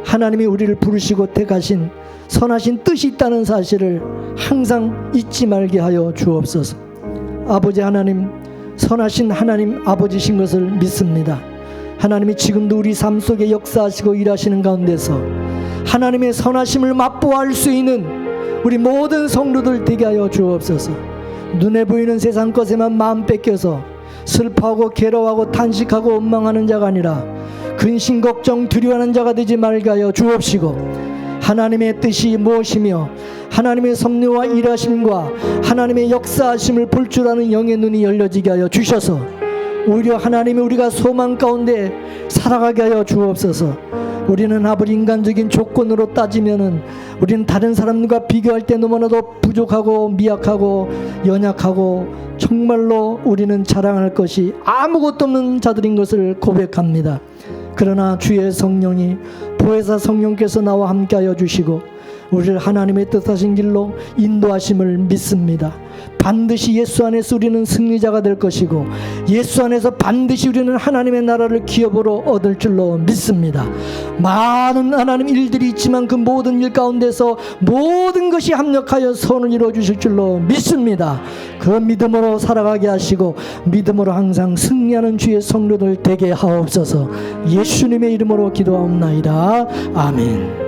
하나님이 우리를 부르시고 택하신 선하신 뜻이 있다는 사실을 항상 잊지 말게 하여 주옵소서. 아버지 하나님, 선하신 하나님 아버지신 것을 믿습니다. 하나님이 지금도 우리 삶 속에 역사하시고 일하시는 가운데서 하나님의 선하심을 맛보아할 수 있는 우리 모든 성도들 되게 하여 주옵소서. 눈에 보이는 세상 것에만 마음 뺏겨서 슬퍼하고 괴로워하고 탄식하고 원망하는 자가 아니라 근심 걱정 두려워하는 자가 되지 말게 하여 주옵시고, 하나님의 뜻이 무엇이며 하나님의 섭리와 일하심과 하나님의 역사하심을 볼 줄 아는 영의 눈이 열려지게 하여 주셔서 오히려 하나님이 우리가 소망 가운데 살아가게 하여 주옵소서. 우리는 아버지 인간적인 조건으로 따지면은 우리는 다른 사람과 비교할 때 너무나도 부족하고 미약하고 연약하고 정말로 우리는 자랑할 것이 아무것도 없는 자들인 것을 고백합니다. 그러나 주의 성령이 보혜사 성령께서 나와 함께하여 주시고 우리를 하나님의 뜻하신 길로 인도하심을 믿습니다. 반드시 예수 안에서 우리는 승리자가 될 것이고 예수 안에서 반드시 우리는 하나님의 나라를 기업으로 얻을 줄로 믿습니다. 많은 하나님 일들이 있지만 그 모든 일 가운데서 모든 것이 합력하여 선을 이루어 주실 줄로 믿습니다. 그 믿음으로 살아가게 하시고 믿음으로 항상 승리하는 주의 성도들 되게 하옵소서. 예수님의 이름으로 기도하옵나이다. 아멘.